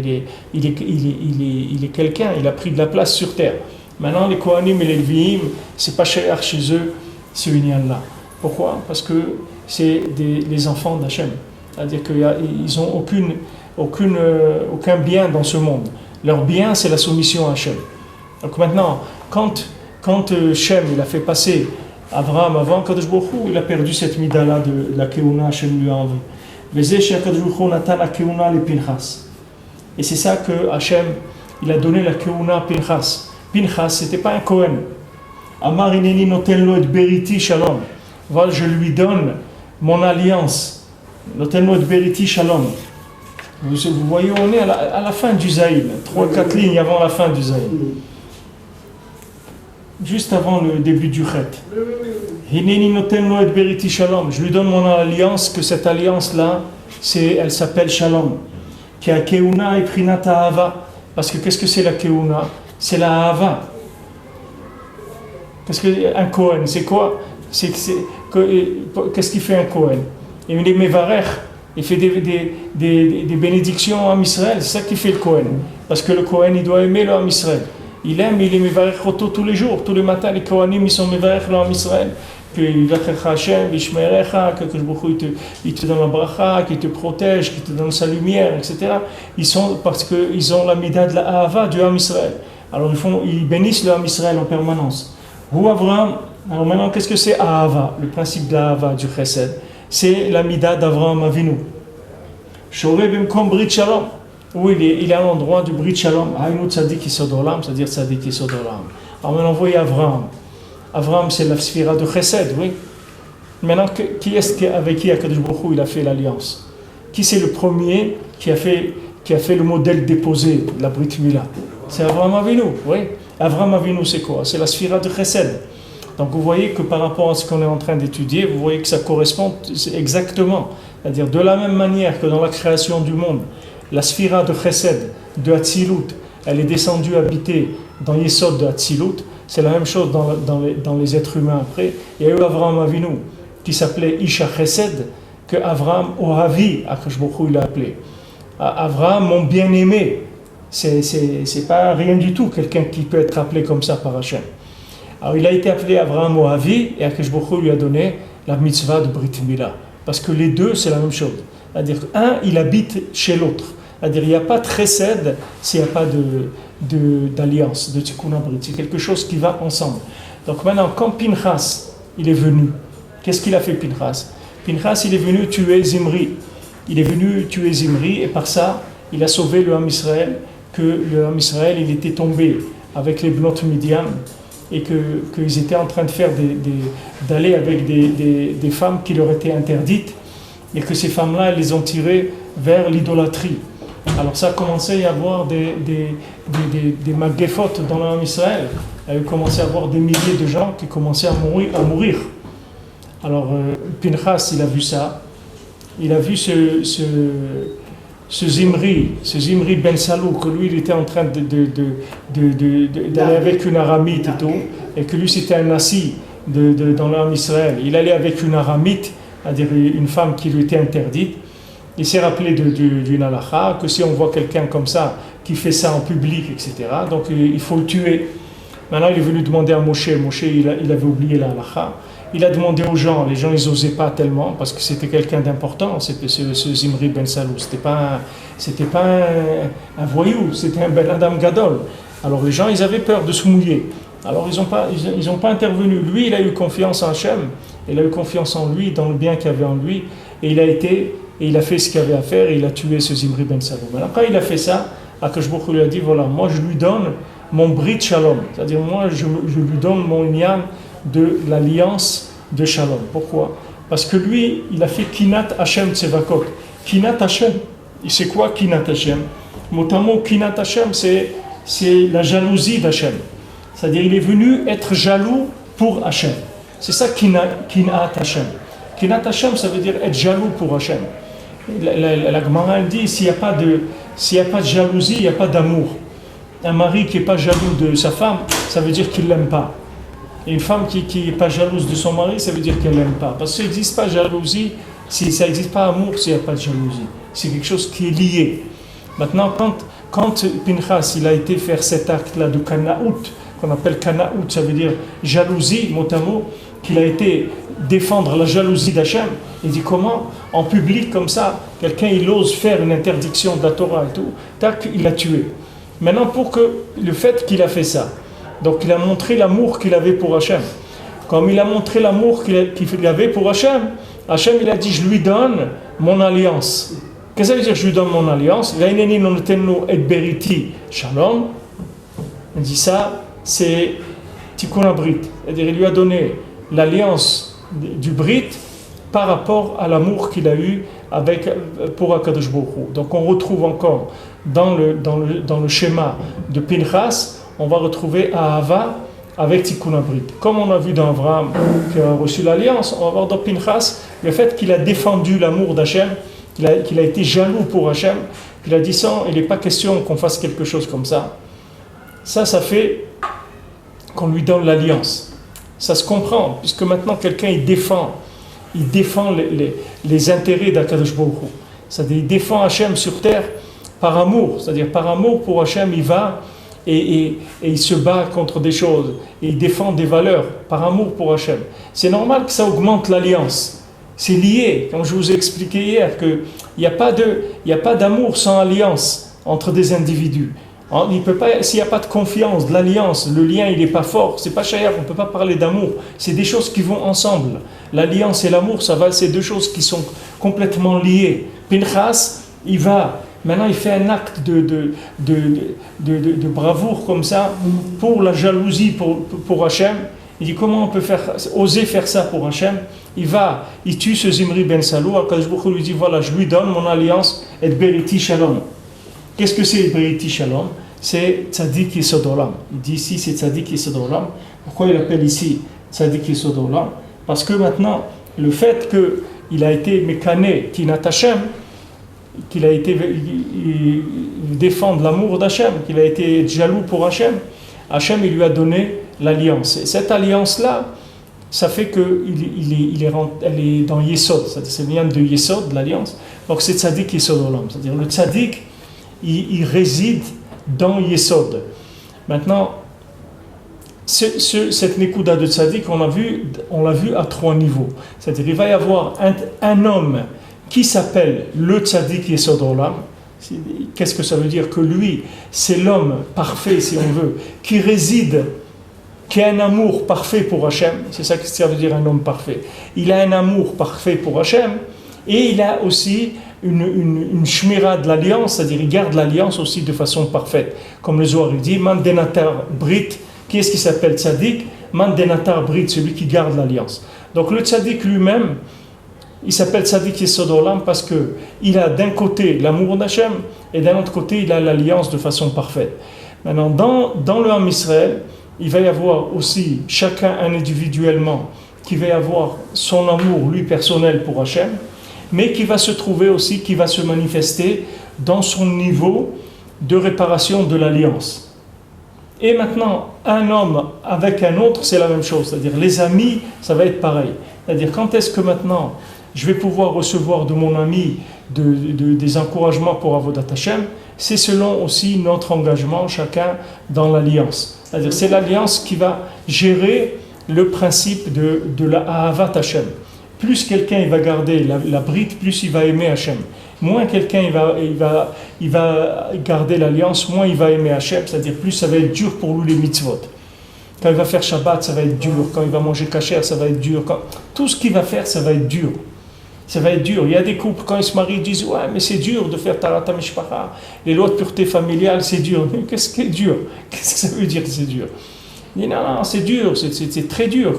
il est quelqu'un, il a pris de la place sur terre. Maintenant, les Kohanim et les Lévi'im, c'est pas cher chez eux, ce union-là. Pourquoi? Parce que c'est les enfants d'Hachem. C'est-à-dire qu'ils n'ont aucun bien dans ce monde. Leur bien, c'est la soumission à Hachem. Donc maintenant, quand Shem il a fait passer Abraham avant Kadosh Baruch Hu, il a perdu cette mida-là de la Keuna, Hachem lui a enlevé. Et c'est ça que Hachem, il a donné la Keuna à Pinchas. Pinchas, c'était pas un Kohen. Amar ineni noten lo et beriti shalom. Voilà, je lui donne mon alliance. Noten lo et beriti shalom. Vous voyez, on est à la fin du Zaïl, 3-4 lignes avant la fin du Zaïl. Juste avant le début du Chet. Hineni noten lo et beriti shalom. Je lui donne mon alliance, que cette alliance-là, elle s'appelle Shalom. Qui a Keuna et Prinata Ahava. Parce que qu'est-ce que c'est la Keuna? C'est la Ahava. Qu'est-ce qu'un Kohen? C'est quoi? Qu'est-ce qu'il fait un Kohen? Il est Mevarech. Il fait des bénédictions en Israël. C'est ça qui fait le Kohen. Parce que le Kohen, il doit aimer le Ham Israël. Il est Mevarech Roto tous les jours. Tous les matins, les Kohanim, ils sont Mevarech le Ham Israël. Il te donne la bracha, qu'il te protège, qu'il te donne sa lumière, etc. Parce qu'ils ont la mida de la Ahava du Ham Israël. Alors ils bénissent le Ham Israël en permanence. Vous, Abraham, alors maintenant, qu'est-ce que c'est Ahava? Le principe de l'Ahava, du Chesed, c'est la mida d'Avraham Avinu. Shoreh b'mkom brit shalom. Oui, il est à l'endroit du brit shalom. Haïnou tzadik yisod olam, c'est-à-dire tzadik yisod olam. Alors maintenant, voyez Avraham. Avraham, c'est la sphira de Chesed, oui. Maintenant, avec qui Akadosh Baruch Hu il a fait l'alliance? Qui c'est le premier qui a fait le modèle déposé, la Brit Mila? C'est Avraham Avinu, oui. Avraham Avinu, c'est quoi? C'est la sphira de Chesed. Donc vous voyez que par rapport à ce qu'on est en train d'étudier, vous voyez que ça correspond exactement. C'est-à-dire de la même manière que dans la création du monde, la sphira de Chesed, de Hatzilut, elle est descendue habiter dans Yesod de Hatzilut. C'est la même chose dans les êtres humains après. Il y a eu Avraham Avinu qui s'appelait Isha Chesed, que Avraham Ohavi, Akadosh Baruch Hu il l'a appelé. Avraham, mon bien-aimé, c'est pas rien du tout, quelqu'un qui peut être appelé comme ça par Hachem. Alors il a été appelé Avraham Ohavi et Akadosh Baruch Hu lui a donné la mitzvah de Brit Mila. Parce que les deux, c'est la même chose. C'est-à-dire qu'un, il habite chez l'autre. C'est-à-dire qu'il n'y a pas de chesed s'il n'y a pas d'alliance, de tikkun brit. C'est quelque chose qui va ensemble. Donc maintenant, quand Pinchas, il est venu, qu'est-ce qu'il a fait Pinchas? Pinchas, il est venu tuer Zimri. Il est venu tuer Zimri et par ça, il a sauvé le Ham Israël, que le Ham Israël, il était tombé avec les Bnot Midian et qu'ils étaient en train de faire d'aller avec des femmes qui leur étaient interdites et que ces femmes-là, elles les ont tirées vers l'idolâtrie. Alors ça a commencé à y avoir des magéphot dans l'Am Israël. Il y a commencé à avoir des milliers de gens qui commençaient à mourir. Alors Pinchas, il a vu ça. Il a vu ce Zimri Ben Salou, que lui, il était en train d'aller avec une aramite et tout, et que lui, c'était un nasi dans l'Am Israël. Il allait avec une aramite, c'est-à-dire une femme qui lui était interdite. Il s'est rappelé d'une halakha, que si on voit quelqu'un comme ça, qui fait ça en public, etc., donc il faut le tuer. Maintenant, il est venu demander à Moshe. Moshe, il avait oublié la halakha. il a demandé aux gens, les gens ils n'osaient pas tellement parce que c'était quelqu'un d'important, c'était ce Zimri ben Salou, c'était pas un voyou, c'était un Ben Adam Gadol. Alors les gens ils avaient peur de se mouiller, alors ils ont pas intervenu. Lui il a eu confiance en Hachem, il a eu confiance en lui, dans le bien qu'il y avait en lui, et il a fait ce qu'il avait à faire, et il a tué ce Zimri ben Salou. Maintenant quand il a fait ça, Akash Baruch Hu lui a dit voilà, moi je lui donne mon brit shalom, c'est-à-dire moi je lui donne mon lien de l'alliance de shalom. Pourquoi? Parce que lui, il a fait Kinat Hashem Tsevakot. Kinat Hashem, c'est quoi Kinat Hashem? Mot Kinat Hashem, c'est la jalousie d'Hashem. C'est-à-dire il est venu être jaloux pour Hashem. C'est ça Kinat Hashem. Kinat Hashem, ça veut dire être jaloux pour Hashem. La Gemara dit s'il n'y a pas de jalousie, il n'y a pas d'amour. Un mari qui n'est pas jaloux de sa femme, ça veut dire qu'il ne l'aime pas. Et une femme qui n'est pas jalouse de son mari, ça veut dire qu'elle ne l'aime pas. Parce qu'il n'existe pas jalousie, si ça n'existe pas amour, s'il n'y a pas de jalousie. C'est quelque chose qui est lié. Maintenant, quand Pinchas il a été faire cet acte-là de Kanaout, qu'on appelle Kanaout, ça veut dire jalousie, mot à mot, qu'il a été défendre la jalousie d'Hachem, il dit comment, en public comme ça, quelqu'un il ose faire une interdiction de la Torah et tout, tac, il l'a tué. Maintenant, pour que le fait qu'il a fait ça, donc il a montré l'amour qu'il avait pour Hachem. Comme il a montré l'amour qu'il avait pour Hachem, Hachem il a dit je lui donne mon alliance. Qu'est-ce que ça veut dire je lui donne mon alliance? Shalom. Il dit ça, c'est Tikkun Brit. C'est-à-dire il lui a donné l'alliance du Brit par rapport à l'amour qu'il a eu pour Akadosh Baruch Hu. Donc on retrouve encore dans le schéma de Pinchas, on va retrouver Ahava avec Tikkun Brit. Comme on a vu dans Abraham qui a reçu l'alliance, on va voir dans Pinchas le fait qu'il a défendu l'amour d'Hachem, qu'il a été jaloux pour Hachem, qu'il a dit ça, il n'est pas question qu'on fasse quelque chose comme ça. Ça fait qu'on lui donne l'alliance. Ça se comprend, puisque maintenant quelqu'un il défend les intérêts d'Akadosh Baruch Hu. C'est-à-dire il défend Hachem sur terre par amour, c'est-à-dire par amour pour Hachem il va et il se bat contre des choses, et il défend des valeurs par amour pour Hachem. C'est normal que ça augmente l'alliance. C'est lié, comme je vous ai expliqué hier, qu'il n'y a pas d'amour sans alliance entre des individus. Il peut pas, s'il n'y a pas de confiance, de l'alliance, le lien il n'est pas fort, c'est pas cher, on ne peut pas parler d'amour. C'est des choses qui vont ensemble. L'alliance et l'amour, c'est deux choses qui sont complètement liées. Pinchas, maintenant il fait un acte de bravoure comme ça, pour la jalousie pour Hachem. Il dit comment on peut oser faire ça pour Hachem? Il tue ce Zimri ben Salou, Akadosh Baruch Hu lui dit voilà, je lui donne mon alliance et Beriti Shalom. Qu'est-ce que c'est Beriti Shalom? C'est Tzadik Yesod Olam. Il dit ici c'est Tzadik Yesod Olam. Pourquoi il appelle ici Tzadik Yesod Olam? Parce que maintenant, le fait qu'il a été mécané, Kinat Hashem, qu'il a été défendre l'amour d'Hachem, qu'il a été jaloux pour Hachem, Hachem il lui a donné l'alliance. Et cette alliance-là, ça fait qu'elle est dans Yesod, c'est le lien de Yesod, de l'alliance. Donc c'est Tzadik Yesod Olam, c'est-à-dire le Tzadik, il réside dans Yesod. Maintenant, cette Nekuda de Tzadik, on l'a vu à 3 niveaux. C'est-à-dire il va y avoir un homme qui s'appelle le Tzadik Yesod Olam. Qu'est-ce que ça veut dire? Que lui, c'est l'homme parfait, si on veut, qui a un amour parfait pour Hachem. C'est ça que ça veut dire un homme parfait. Il a un amour parfait pour Hachem, et il a aussi une shmira de l'alliance, c'est-à-dire il garde l'alliance aussi de façon parfaite. Comme le Zohar il dit, Man denatar brit, qui est-ce qui s'appelle Tzadik? Man denatar brit, celui qui garde l'alliance. Donc le Tzadik lui-même, il s'appelle Tzadik Yesod Olam parce qu'il a d'un côté l'amour d'Hachem et d'un autre côté il a l'alliance de façon parfaite. Maintenant, dans le Ham Israël, il va y avoir aussi chacun individuellement qui va y avoir son amour, lui personnel pour Hachem, mais qui va se trouver aussi, qui va se manifester dans son niveau de réparation de l'alliance. Et maintenant, un homme avec un autre, c'est la même chose, c'est-à-dire les amis, ça va être pareil. C'est-à-dire quand est-ce que maintenant je vais pouvoir recevoir de mon ami des encouragements pour Avodat Hashem, c'est selon aussi notre engagement chacun dans l'alliance. C'est-à-dire c'est l'alliance qui va gérer le principe de la Ahavat Hashem. Plus quelqu'un il va garder la brite, plus il va aimer Hashem. Moins quelqu'un il va garder l'alliance, moins il va aimer Hashem, c'est-à-dire plus ça va être dur pour lui les mitzvot. Quand il va faire Shabbat, ça va être dur. Quand il va manger kasher, ça va être dur. Tout ce qu'il va faire, ça va être dur. Ça va être dur. Il y a des couples, quand ils se marient, ils disent « Ouais, mais c'est dur de faire Tarat HaMishpacha. Les lois de pureté familiale, c'est dur. » Mais qu'est-ce qui est dur? Qu'est-ce que ça veut dire que c'est dur? Il dit « Non, c'est dur, c'est très dur. »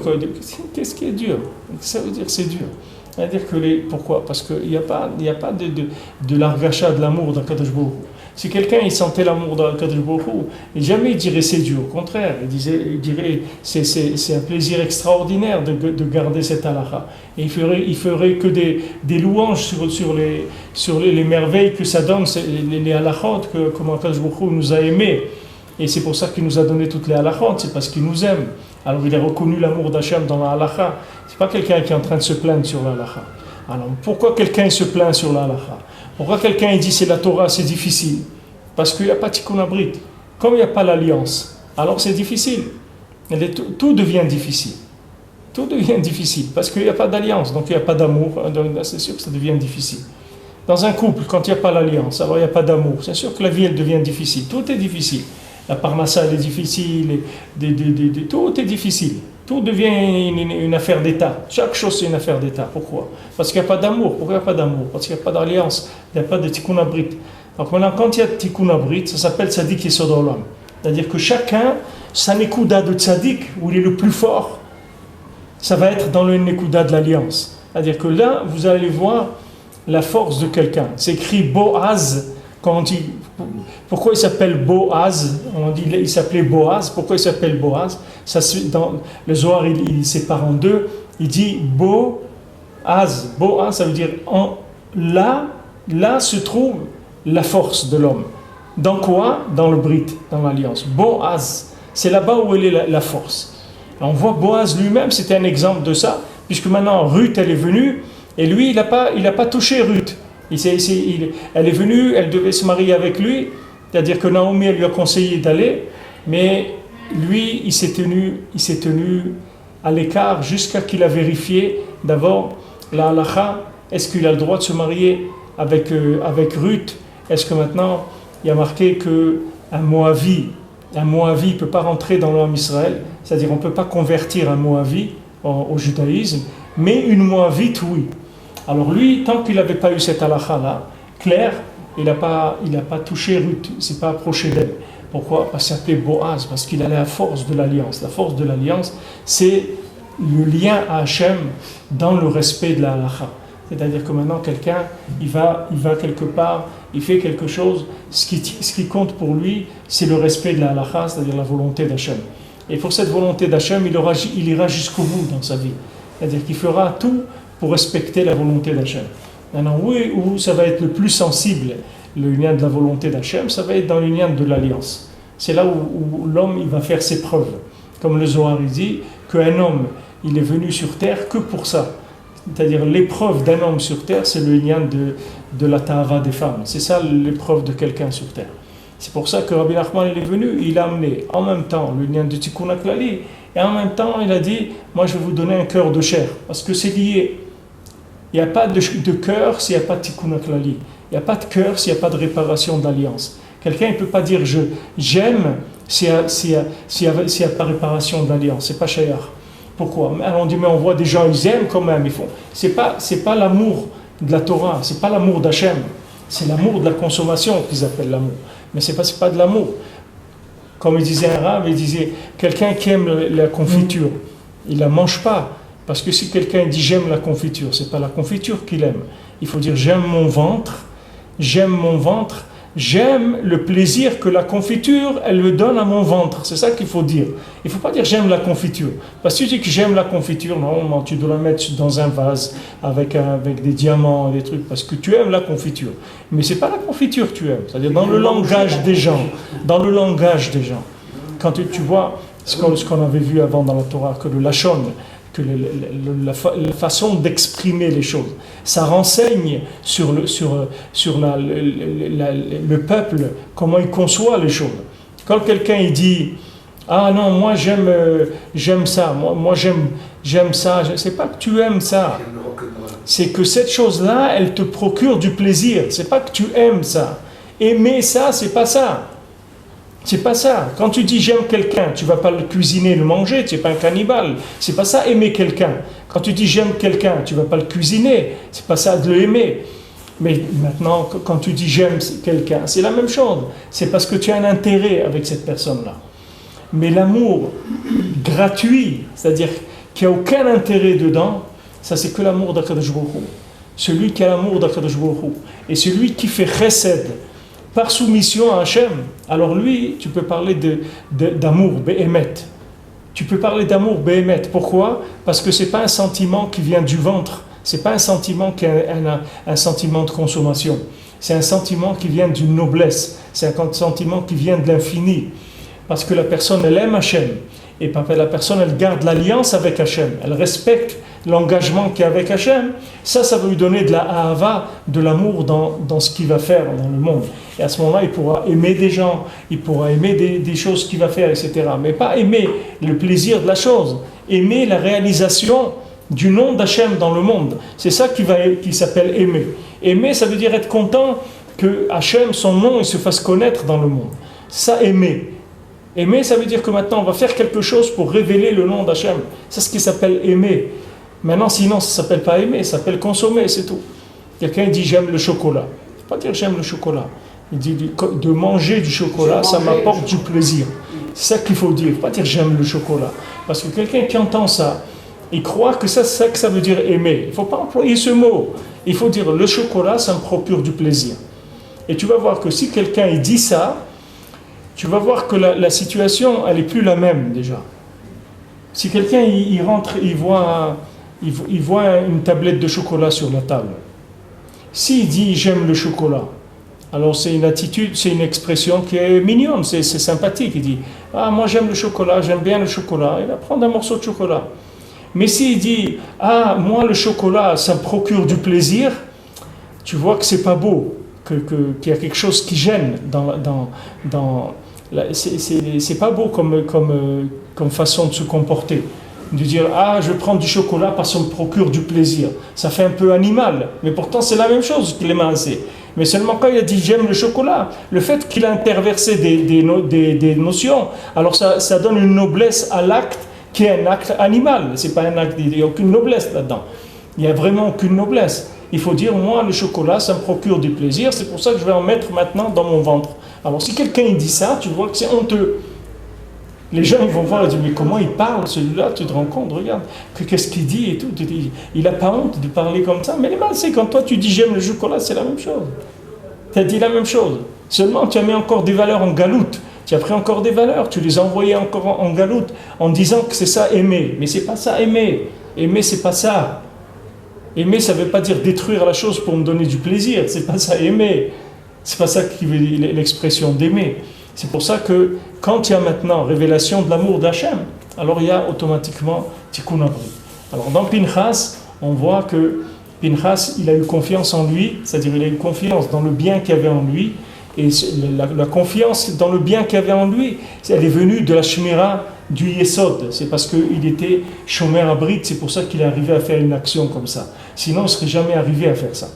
Qu'est-ce qui est dur? Ça veut dire que c'est dur. C'est-à-dire que pourquoi? Parce qu'il n'y a pas de l'argacha, de l'amour dans Kadosh Baruch Hu. Si quelqu'un il sentait l'amour dans Kadosh Baruch Hu, jamais il dirait c'est dur. Au contraire, il dirait c'est un plaisir extraordinaire de garder cette halakha. Et il ferait que des louanges sur les merveilles que ça donne, les halakhot, comment Kadosh Baruch Hu nous a aimés. Et c'est pour ça qu'il nous a donné toutes les halakhot, c'est parce qu'il nous aime. Alors il a reconnu l'amour d'Hachem dans la halakha. C'est pas quelqu'un qui est en train de se plaindre sur la halakha. Alors pourquoi quelqu'un se plaint sur la halakha? Pourquoi quelqu'un dit c'est la Torah, c'est difficile? Parce qu'il n'y a pas Tikkun Abrit. Comme il n'y a pas l'alliance, alors c'est difficile. Tout devient difficile. Tout devient difficile parce qu'il n'y a pas d'alliance, donc il n'y a pas d'amour. Donc c'est sûr que ça devient difficile. Dans un couple, quand il n'y a pas l'alliance, alors il n'y a pas d'amour. C'est sûr que la vie elle devient difficile. Tout est difficile. La parnassa elle est difficile. Tout est difficile. Tout devient une affaire d'État. Chaque chose c'est une affaire d'État. Pourquoi? Parce qu'il n'y a pas d'amour. Pourquoi il n'y a pas d'amour? Parce qu'il n'y a pas d'alliance. Il n'y a pas de Tikkun Abrit. Donc maintenant, quand il y a Tikkun Abrit, ça s'appelle Tzadik Yesod Olam. C'est-à-dire que chacun, sa Nekuda de Tzadik, où il est le plus fort, ça va être dans le Nekuda de l'alliance. C'est-à-dire que là, vous allez voir la force de quelqu'un. C'est écrit Boaz, quand on dit, pourquoi il s'appelle Boaz? On dit il s'appelait Boaz. Pourquoi il s'appelle Boaz? Ça, dans le Zohar, il sépare en deux. Il dit Boaz. Boaz, ça veut dire là se trouve la force de l'homme. Dans quoi? Dans le Brit, dans l'alliance. Boaz, c'est là-bas où elle est la force. On voit Boaz lui-même, c'était un exemple de ça, puisque maintenant Ruth, elle est venue, et lui, il n'a pas touché Ruth. Elle est venue, elle devait se marier avec lui, c'est-à-dire que Naomi, elle lui a conseillé d'aller, mais lui, il s'est tenu à l'écart jusqu'à qu'il a vérifié d'abord la halakha, est-ce qu'il a le droit de se marier avec Ruth? Est-ce que maintenant, il y a marqué qu'un Moavi ne peut pas rentrer dans l'homme Israël, c'est-à-dire on ne peut pas convertir un Moavi au judaïsme, mais une Moavite, oui. Alors lui, tant qu'il n'avait pas eu cette halakha-là, claire, il n'a pas touché Ruth, il ne s'est pas approché d'elle. Pourquoi? Parce qu'il s'appelait Boaz, parce qu'il a la force de l'alliance. La force de l'alliance, c'est le lien à Hachem dans le respect de la halakha. C'est-à-dire que maintenant, quelqu'un, il va quelque part, il fait quelque chose, ce qui compte pour lui, c'est le respect de la halakha, c'est-à-dire la volonté d'Hachem. Et pour cette volonté d'Hachem, il ira jusqu'au bout dans sa vie. C'est-à-dire qu'il fera tout pour respecter la volonté d'Hachem. Maintenant, où ça va être le plus sensible, le lien de la volonté d'Hachem, ça va être dans le lien de l'alliance. C'est là où l'homme, il va faire ses preuves. Comme le Zohar, il dit qu'un homme, il est venu sur terre que pour ça. C'est-à-dire l'épreuve d'un homme sur terre, c'est le lien de la ta'ava des femmes. C'est ça l'épreuve de quelqu'un sur terre. C'est pour ça que Rabbi Nachman il est venu, il a amené en même temps le lien de Tikkun HaKlali, et en même temps il a dit, moi je vais vous donner un cœur de chair, parce que c'est lié. Il n'y a pas de cœur s'il n'y a pas de Tikkun HaKlali. Il n'y a pas de cœur s'il n'y a pas de réparation d'alliance. Quelqu'un ne peut pas dire j'aime s'il n'y a pas réparation d'alliance. C'est pas shayach. Pourquoi? Alors on dit mais on voit des gens ils aiment quand même, ils font. C'est pas l'amour de la Torah, c'est pas l'amour d'Hachem, c'est l'amour de la consommation qu'ils appellent l'amour. Mais c'est pas de l'amour. Comme il disait un rave, il disait quelqu'un qui aime la confiture, il la mange pas. Parce que si quelqu'un dit j'aime la confiture, c'est pas la confiture qu'il aime. Il faut dire j'aime mon ventre, j'aime le plaisir que la confiture, elle me donne à mon ventre. C'est ça qu'il faut dire. Il ne faut pas dire j'aime la confiture. Parce que si tu dis que j'aime la confiture, normalement tu dois la mettre dans un vase avec des diamants, des trucs, parce que tu aimes la confiture. Mais ce n'est pas la confiture que tu aimes. C'est-à-dire dans le langage des gens. Dans le langage des gens. Quand tu vois ce qu'on avait vu avant dans la Torah, que le lachon, que la façon d'exprimer les choses, ça renseigne sur le peuple, comment il conçoit les choses. Quand quelqu'un il dit Ah non, moi j'aime ça, moi j'aime ça. C'est pas que tu aimes ça, c'est que cette chose-là, elle te procure du plaisir. C'est pas que tu aimes ça. Aimer ça, c'est pas ça. C'est pas ça. Quand tu dis j'aime quelqu'un, tu vas pas le cuisiner, le manger, tu n'es pas un cannibale. C'est pas ça aimer quelqu'un. Quand tu dis j'aime quelqu'un, tu vas pas le cuisiner, c'est pas ça de l'aimer. Mais maintenant, quand tu dis j'aime quelqu'un, c'est la même chose. C'est parce que tu as un intérêt avec cette personne-là. Mais l'amour gratuit, c'est-à-dire qu'il n'y a aucun intérêt dedans, ça c'est que l'amour d'Akadosh Baruch Hu. Celui qui a l'amour d'Akadosh Baruch Hu. Et celui qui fait chesed par soumission à Hachem, alors lui, tu peux parler d'amour, béhémet. Tu peux parler d'amour béhémet. Pourquoi? Parce que ce n'est pas un sentiment qui vient du ventre. Ce n'est pas un sentiment qui est un sentiment de consommation. C'est un sentiment qui vient d'une noblesse. C'est un sentiment qui vient de l'infini. Parce que la personne, elle aime Hachem. Et la personne, elle garde l'alliance avec Hachem. Elle respecte l'engagement qu'il y a avec Hachem. Ça va lui donner de la ahava, de l'amour dans ce qu'il va faire dans le monde. Et à ce moment-là, il pourra aimer des gens, il pourra aimer des choses qu'il va faire, etc. Mais pas aimer le plaisir de la chose. Aimer la réalisation du nom d'Hachem dans le monde. C'est ça qui s'appelle aimer. Aimer, ça veut dire être content que Hachem, son nom, il se fasse connaître dans le monde. Ça, aimer. Aimer, ça veut dire que maintenant, on va faire quelque chose pour révéler le nom d'Hachem. C'est ce qui s'appelle aimer. Maintenant, sinon, ça ne s'appelle pas aimer, ça s'appelle consommer, c'est tout. Quelqu'un dit j'aime le chocolat. Il ne faut pas dire j'aime le chocolat. Il dit de manger du chocolat, ça m'apporte du plaisir. C'est ça qu'il faut dire. Il ne faut pas dire j'aime le chocolat. Parce que quelqu'un qui entend ça, il croit que c'est ça que ça veut dire aimer. Il ne faut pas employer ce mot. Il faut dire le chocolat, ça me procure du plaisir. Et tu vas voir que si quelqu'un il dit ça, tu vas voir que la situation, elle n'est plus la même déjà. Si quelqu'un il rentre, il voit une tablette de chocolat sur la table. S'il dit j'aime le chocolat, alors c'est une attitude, c'est une expression qui est mignonne, c'est sympathique. Il dit ah moi j'aime le chocolat, j'aime bien le chocolat. Il va prendre un morceau de chocolat. Mais s'il dit ah moi le chocolat ça me procure du plaisir, tu vois que c'est pas beau, qu'il y a quelque chose qui gêne c'est pas beau comme façon de se comporter. De dire ah je prends du chocolat parce que ça me procure du plaisir. Ça fait un peu animal, mais pourtant c'est la même chose qu'il aime assez. Mais seulement quand il a dit j'aime le chocolat, le fait qu'il a interversé des notions, alors ça donne une noblesse à l'acte qui est un acte animal. C'est pas un acte, il n'y a aucune noblesse là-dedans. Il n'y a vraiment aucune noblesse. Il faut dire moi le chocolat ça me procure du plaisir, c'est pour ça que je vais en mettre maintenant dans mon ventre. Alors si quelqu'un il dit ça, tu vois que c'est honteux. Les gens ils vont voir et dire mais comment il parle celui-là, tu te rends compte, regarde, qu'est-ce qu'il dit et tout. Il n'a pas honte de parler comme ça, mais les mal c'est quand toi tu dis j'aime le chocolat, c'est la même chose. Tu as dit la même chose, seulement tu as mis encore des valeurs en galoute, tu as pris encore des valeurs, tu les as envoyées encore en galoute en disant que c'est ça aimer, mais c'est pas ça aimer. Aimer c'est pas ça. Aimer ça veut pas dire détruire la chose pour me donner du plaisir, c'est pas ça aimer. C'est pas ça qui veut l'expression d'aimer. C'est pour ça que quand il y a maintenant révélation de l'amour d'Hachem, alors il y a automatiquement Tikkun Abrit. Alors dans Pinchas, on voit que Pinchas, il a eu confiance en lui, c'est-à-dire il a eu confiance dans le bien qu'il y avait en lui, et la confiance dans le bien qu'il y avait en lui, elle est venue de la Shmira du Yesod. C'est parce qu'il était Shomer Abrit, c'est pour ça qu'il est arrivé à faire une action comme ça. Sinon, il ne serait jamais arrivé à faire ça.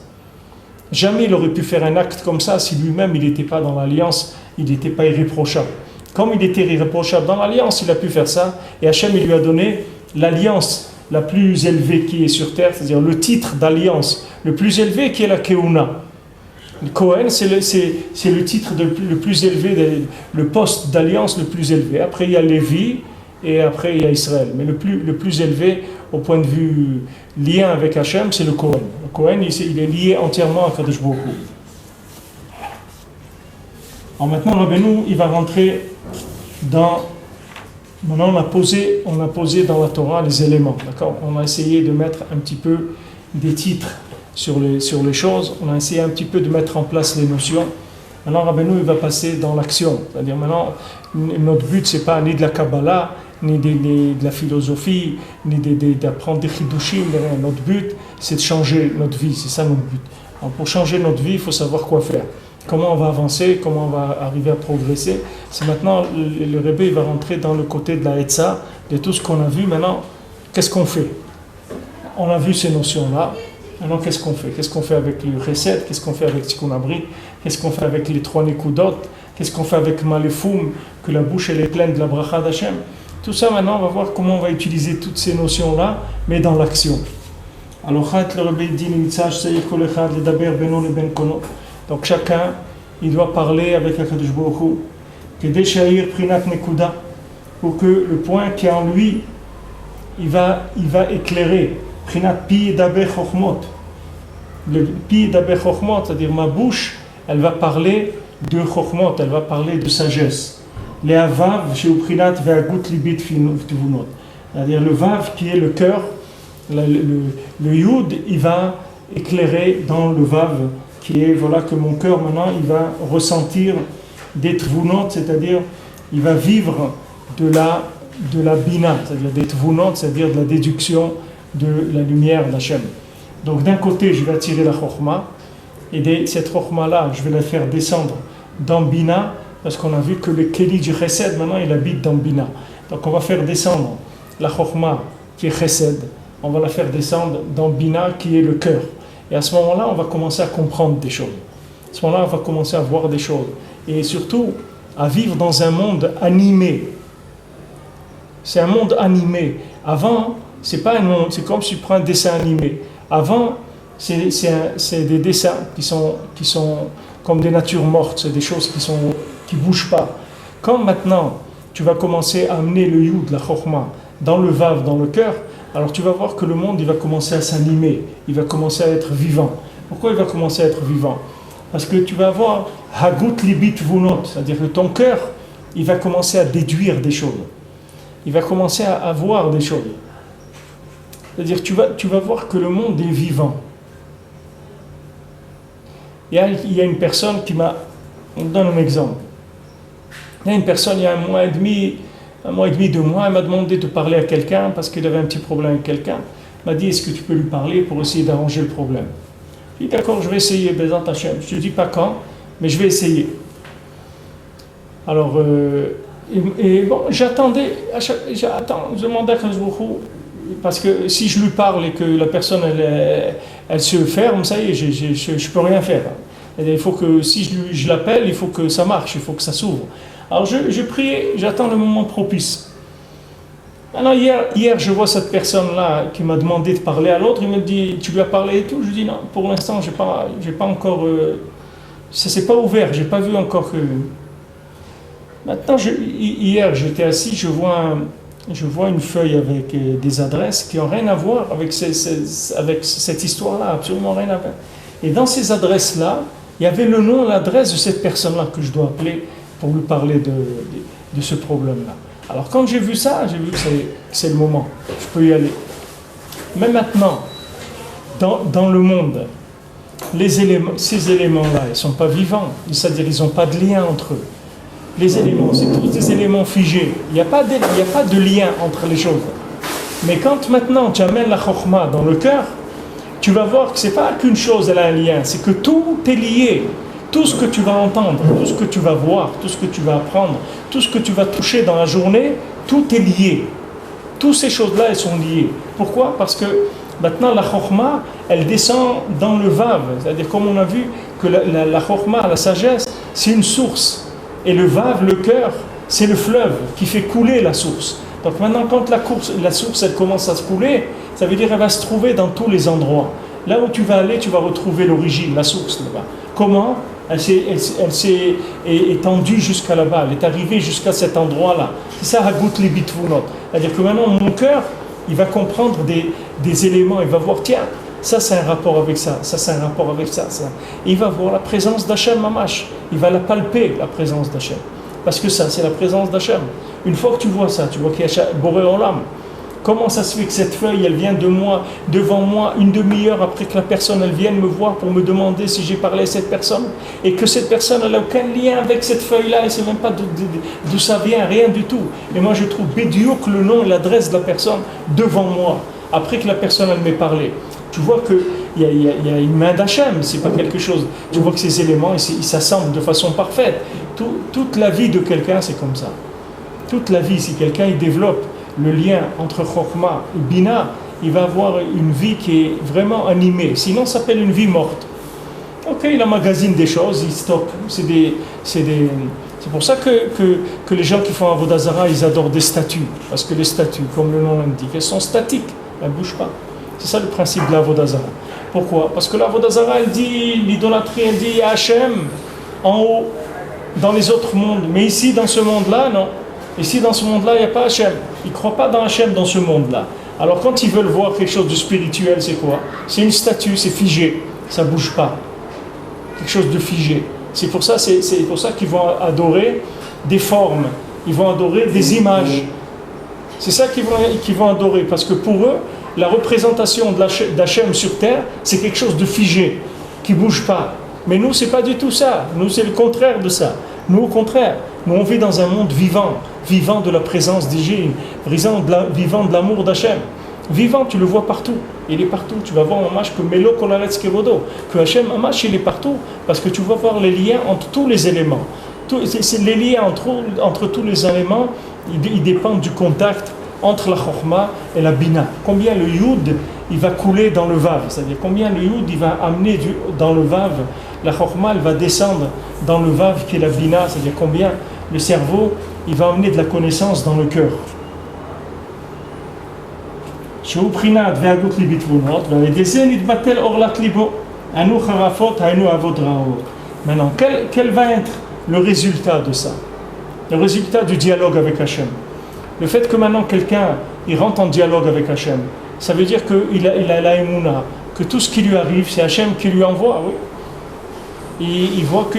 Jamais il aurait pu faire un acte comme ça si lui-même il n'était pas dans l'alliance, il n'était pas irréprochable. Comme il était irréprochable dans l'alliance, il a pu faire ça, et Hachem il lui a donné l'alliance la plus élevée qui est sur terre, c'est-à-dire le titre d'alliance le plus élevé qui est la Keuna. Le Kohen, c'est le titre le plus élevé, le poste d'alliance le plus élevé. Après il y a Lévi, et après il y a Israël. Mais le plus élevé au point de vue lien avec Hachem, c'est le Kohen. Le Kohen, il est lié entièrement à Kadosh Baruch Hu. Alors maintenant, Rabbeinu, il va rentrer dans... Maintenant, on a posé dans la Torah les éléments, d'accord? On a essayé de mettre un petit peu des titres sur les choses. On a essayé un petit peu de mettre en place les notions. Maintenant, Rabbeinu, il va passer dans l'action. C'est-à-dire, maintenant, notre but, c'est pas ni de la Kabbalah, ni de la philosophie, ni d'apprendre des chidushim, rien. Notre but, c'est de changer notre vie. C'est ça notre but. Alors, pour changer notre vie, il faut savoir quoi faire. comment on va avancer, comment on va arriver à progresser. C'est maintenant, le Rebbe il va rentrer dans le côté de la Hetza, de tout ce qu'on a vu. Maintenant, qu'est-ce qu'on fait? On a vu ces notions-là. Maintenant, qu'est-ce qu'on fait? Qu'est-ce qu'on fait avec le Chesed? Qu'est-ce qu'on fait avec Tikkun Abrit? Qu'est-ce qu'on fait avec les 3 Nekudot? Qu'est-ce qu'on fait avec Malefum? Que la bouche elle est pleine de la bracha d'Hachem. Tout ça, maintenant, on va voir comment on va utiliser toutes ces notions-là, mais dans l'action. Alors, le Rebbe dit, donc chacun, il doit parler avec Akadosh Baruch Hu, pour que le point qui est en lui, il va éclairer. Prinat pi daber chokhmot. Le pi daber chokhmot, c'est-à-dire ma bouche, elle va parler de chokhmot, elle va parler de sagesse. Les avav, chez Prinat ve'agut libit tvunot. C'est-à-dire le vav qui est le cœur, le yud, il va éclairer dans le vav qui est, voilà, que mon cœur maintenant, il va ressentir des tvunot, c'est-à-dire il va vivre de la bina, c'est-à-dire des tvunot, c'est-à-dire de la déduction de la lumière d'Hachem. Donc d'un côté, je vais attirer la chokhma, et cette chokhma-là, je vais la faire descendre dans Bina, parce qu'on a vu que le Keli du Chesed, maintenant, il habite dans Bina. Donc on va faire descendre la chokhma qui est Chesed, on va la faire descendre dans Bina, qui est le cœur. Et à ce moment-là, on va commencer à comprendre des choses. À ce moment-là, on va commencer à voir des choses. Et surtout, à vivre dans un monde animé. C'est un monde animé. Avant, c'est pas un monde, c'est comme si tu prends un dessin animé. Avant, c'est des dessins qui sont comme des natures mortes, c'est des choses qui bougent pas. Quand maintenant, tu vas commencer à amener le yud, la chokhma, dans le vav, dans le cœur, alors tu vas voir que le monde, il va commencer à s'animer, il va commencer à être vivant. Pourquoi il va commencer à être vivant? Parce que tu vas avoir hagut libit vunot, c'est-à-dire que ton cœur, il va commencer à déduire des choses. Il va commencer à voir des choses. C'est-à-dire que tu vas voir que le monde est vivant. Il y a une personne qui m'a... On donne un exemple. Il y a une personne, il y a 1 mois et demi, 2 mois, elle m'a demandé de parler à quelqu'un parce qu'il avait un petit problème avec quelqu'un. Elle m'a dit, est-ce que tu peux lui parler pour essayer d'arranger le problème? J'ai dit, d'accord, je vais essayer, Bézant Hachem. Je ne dis pas quand, mais je vais essayer. Alors, bon, j'attends, je demandais à Akadosh Baruch Hu, parce que si je lui parle et que la personne elle se ferme, ça y est, je ne peux rien faire. Et il faut que, si je l'appelle, il faut que ça marche, il faut que ça s'ouvre. Alors je prie, j'attends le moment propice. Alors hier je vois cette personne-là qui m'a demandé de parler à l'autre, il me dit, tu lui as parlé et tout? Je dis non, pour l'instant, j'ai pas encore... ça s'est pas ouvert, j'ai pas vu encore que... Maintenant, hier j'étais assis, je vois une feuille avec des adresses qui n'ont rien à voir avec cette histoire-là, absolument rien à voir. Et dans ces adresses-là, il y avait le nom et l'adresse de cette personne-là que je dois appeler pour lui parler de ce problème-là. Alors quand j'ai vu ça, j'ai vu que c'est le moment, je peux y aller. Mais maintenant, dans le monde, ces éléments-là, ils ne sont pas vivants, c'est-à-dire ils n'ont pas de lien entre eux. Les éléments, c'est tous des éléments figés. Il n'y a pas de lien entre les choses. Mais quand maintenant tu amènes la chokhma dans le cœur, tu vas voir que ce n'est pas qu'une chose, elle a un lien, c'est que tout est lié. Tout ce que tu vas entendre, tout ce que tu vas voir, tout ce que tu vas apprendre, tout ce que tu vas toucher dans la journée, tout est lié. Toutes ces choses-là, elles sont liées. Pourquoi? Parce que maintenant, la chokhma, elle descend dans le vav. C'est-à-dire, comme on a vu, que la chokhma, la sagesse, c'est une source. Et le vav, le cœur, c'est le fleuve qui fait couler la source. Donc maintenant, quand la source, elle commence à se couler, ça veut dire qu'elle va se trouver dans tous les endroits. Là où tu vas aller, tu vas retrouver l'origine, la source là-bas. Comment? Elle s'est étendue jusqu'à là-bas, elle est arrivée jusqu'à cet endroit-là. C'est ça, Hagut Libit Tvunot. C'est-à-dire que maintenant, mon cœur, il va comprendre des éléments, il va voir, tiens, ça c'est un rapport avec ça, ça c'est un rapport avec ça. Et il va voir la présence d'Hachem Mamash, il va la palper, la présence d'Hachem. Parce que ça, c'est la présence d'Hachem. Une fois que tu vois ça, tu vois qu'il y a Boré Olam. Comment ça se fait que cette feuille, elle vient devant moi, une demi-heure après que la personne, elle vienne me voir pour me demander si j'ai parlé à cette personne, et que cette personne, elle n'a aucun lien avec cette feuille-là, elle ne sait même pas d'où ça vient, rien du tout. Et moi, je trouve bédiouk le nom et l'adresse de la personne devant moi, après que la personne, elle m'ait parlé. Tu vois que il y a une main d'Hachem, c'est pas quelque chose. Tu vois que ces éléments, ils s'assemblent de façon parfaite. Toute la vie de quelqu'un, c'est comme ça. Toute la vie, si quelqu'un il développe le lien entre Chokhmah et Bina, il va avoir une vie qui est vraiment animée. Sinon, ça s'appelle une vie morte. Ok, il emmagasine des choses, il stocke. C'est pour ça que les gens qui font Avodah Zarah, ils adorent des statues. Parce que les statues, comme le nom l'indique, elles sont statiques, elles ne bougent pas. C'est ça le principe de l'Avodah Zarah. Pourquoi? Parce que l'Avodah Zarah, elle dit, l'idolâtrie, elle dit, il y a Hachem en haut, dans les autres mondes. Mais ici, dans ce monde-là, non. Ici, dans ce monde-là, il n'y a pas Hachem. Ils ne croient pas dans Hachem dans ce monde-là. Alors, quand ils veulent voir quelque chose de spirituel, c'est quoi? C'est une statue, c'est figé, ça ne bouge pas. Quelque chose de figé. C'est pour ça qu'ils vont adorer des formes. Ils vont adorer des images. C'est ça qu'ils vont adorer. Parce que pour eux, la représentation d'Hachem sur terre, c'est quelque chose de figé, qui ne bouge pas. Mais nous, ce n'est pas du tout ça. Nous, c'est le contraire de ça. Nous, au contraire, nous, on vit dans un monde vivant, vivant de la présence d'Hachem, vivant de l'amour d'Hachem. Vivant, tu le vois partout. Il est partout. Tu vas voir en Mamash que Melo Kolaretz Kevodo, que Hachem Mamash, il est partout. Parce que tu vas voir les liens entre tous les éléments. Les liens entre tous les éléments, ils dépendent du contact entre la Chokhmah et la Bina. Combien le Yud, il va couler dans le Vav. C'est-à-dire combien le Yud, il va amener dans le Vav. La Chokhmah, elle va descendre dans le Vav qui est la Bina. C'est-à-dire combien le cerveau, il va amener de la connaissance dans le cœur. Maintenant, quel va être le résultat de ça? Le résultat du dialogue avec Hachem. Le fait que maintenant quelqu'un il rentre en dialogue avec Hachem, ça veut dire qu'il a la émouna, que tout ce qui lui arrive, c'est Hachem qui lui envoie. Oui. Il voit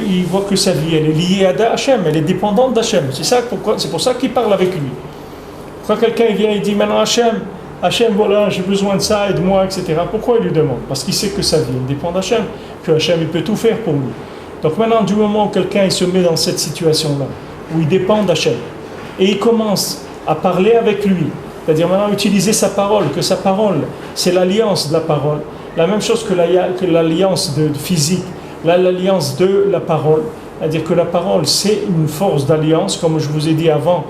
que sa vie, elle est liée à Hachem, elle est dépendante d'Hachem. C'est pour ça qu'il parle avec lui. Quand quelqu'un vient et dit maintenant Hachem, voilà, j'ai besoin de ça, aide-moi, etc. Pourquoi il lui demande? Parce qu'il sait que sa vie dépend d'Hachem, que Hachem il peut tout faire pour lui. Donc maintenant, du moment où quelqu'un il se met dans cette situation-là, où il dépend d'Hachem, et il commence à parler avec lui, c'est-à-dire maintenant utiliser sa parole, que sa parole, c'est l'alliance de la parole, la même chose que l'alliance de physique, l'alliance de la parole, c'est-à-dire que la parole, c'est une force d'alliance, comme je vous ai dit avant,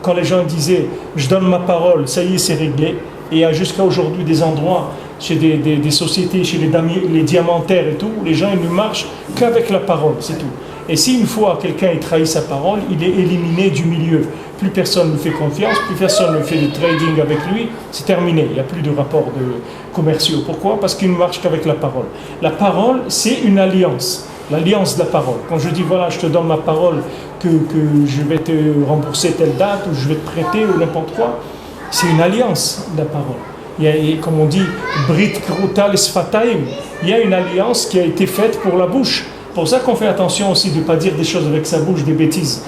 quand les gens disaient « je donne ma parole, ça y est, c'est réglé », et il y a jusqu'à aujourd'hui des endroits, chez des sociétés, chez les diamantaires et tout, les gens ils ne marchent qu'avec la parole, c'est tout. Et si une fois quelqu'un trahit sa parole, il est éliminé du milieu. Plus personne ne fait confiance, plus personne ne fait de trading avec lui, c'est terminé, il n'y a plus de rapports commerciaux. Pourquoi? Parce qu'il ne marche qu'avec la parole. La parole, c'est une alliance, l'alliance de la parole. Quand je dis voilà, je te donne ma parole que je vais te rembourser telle date, ou je vais te prêter, ou n'importe quoi, c'est une alliance de la parole. Il y a, comme on dit, Brit Krutal Sfataim, il y a une alliance qui a été faite pour la bouche. C'est pour ça qu'on fait attention aussi de ne pas dire des choses avec sa bouche, des bêtises.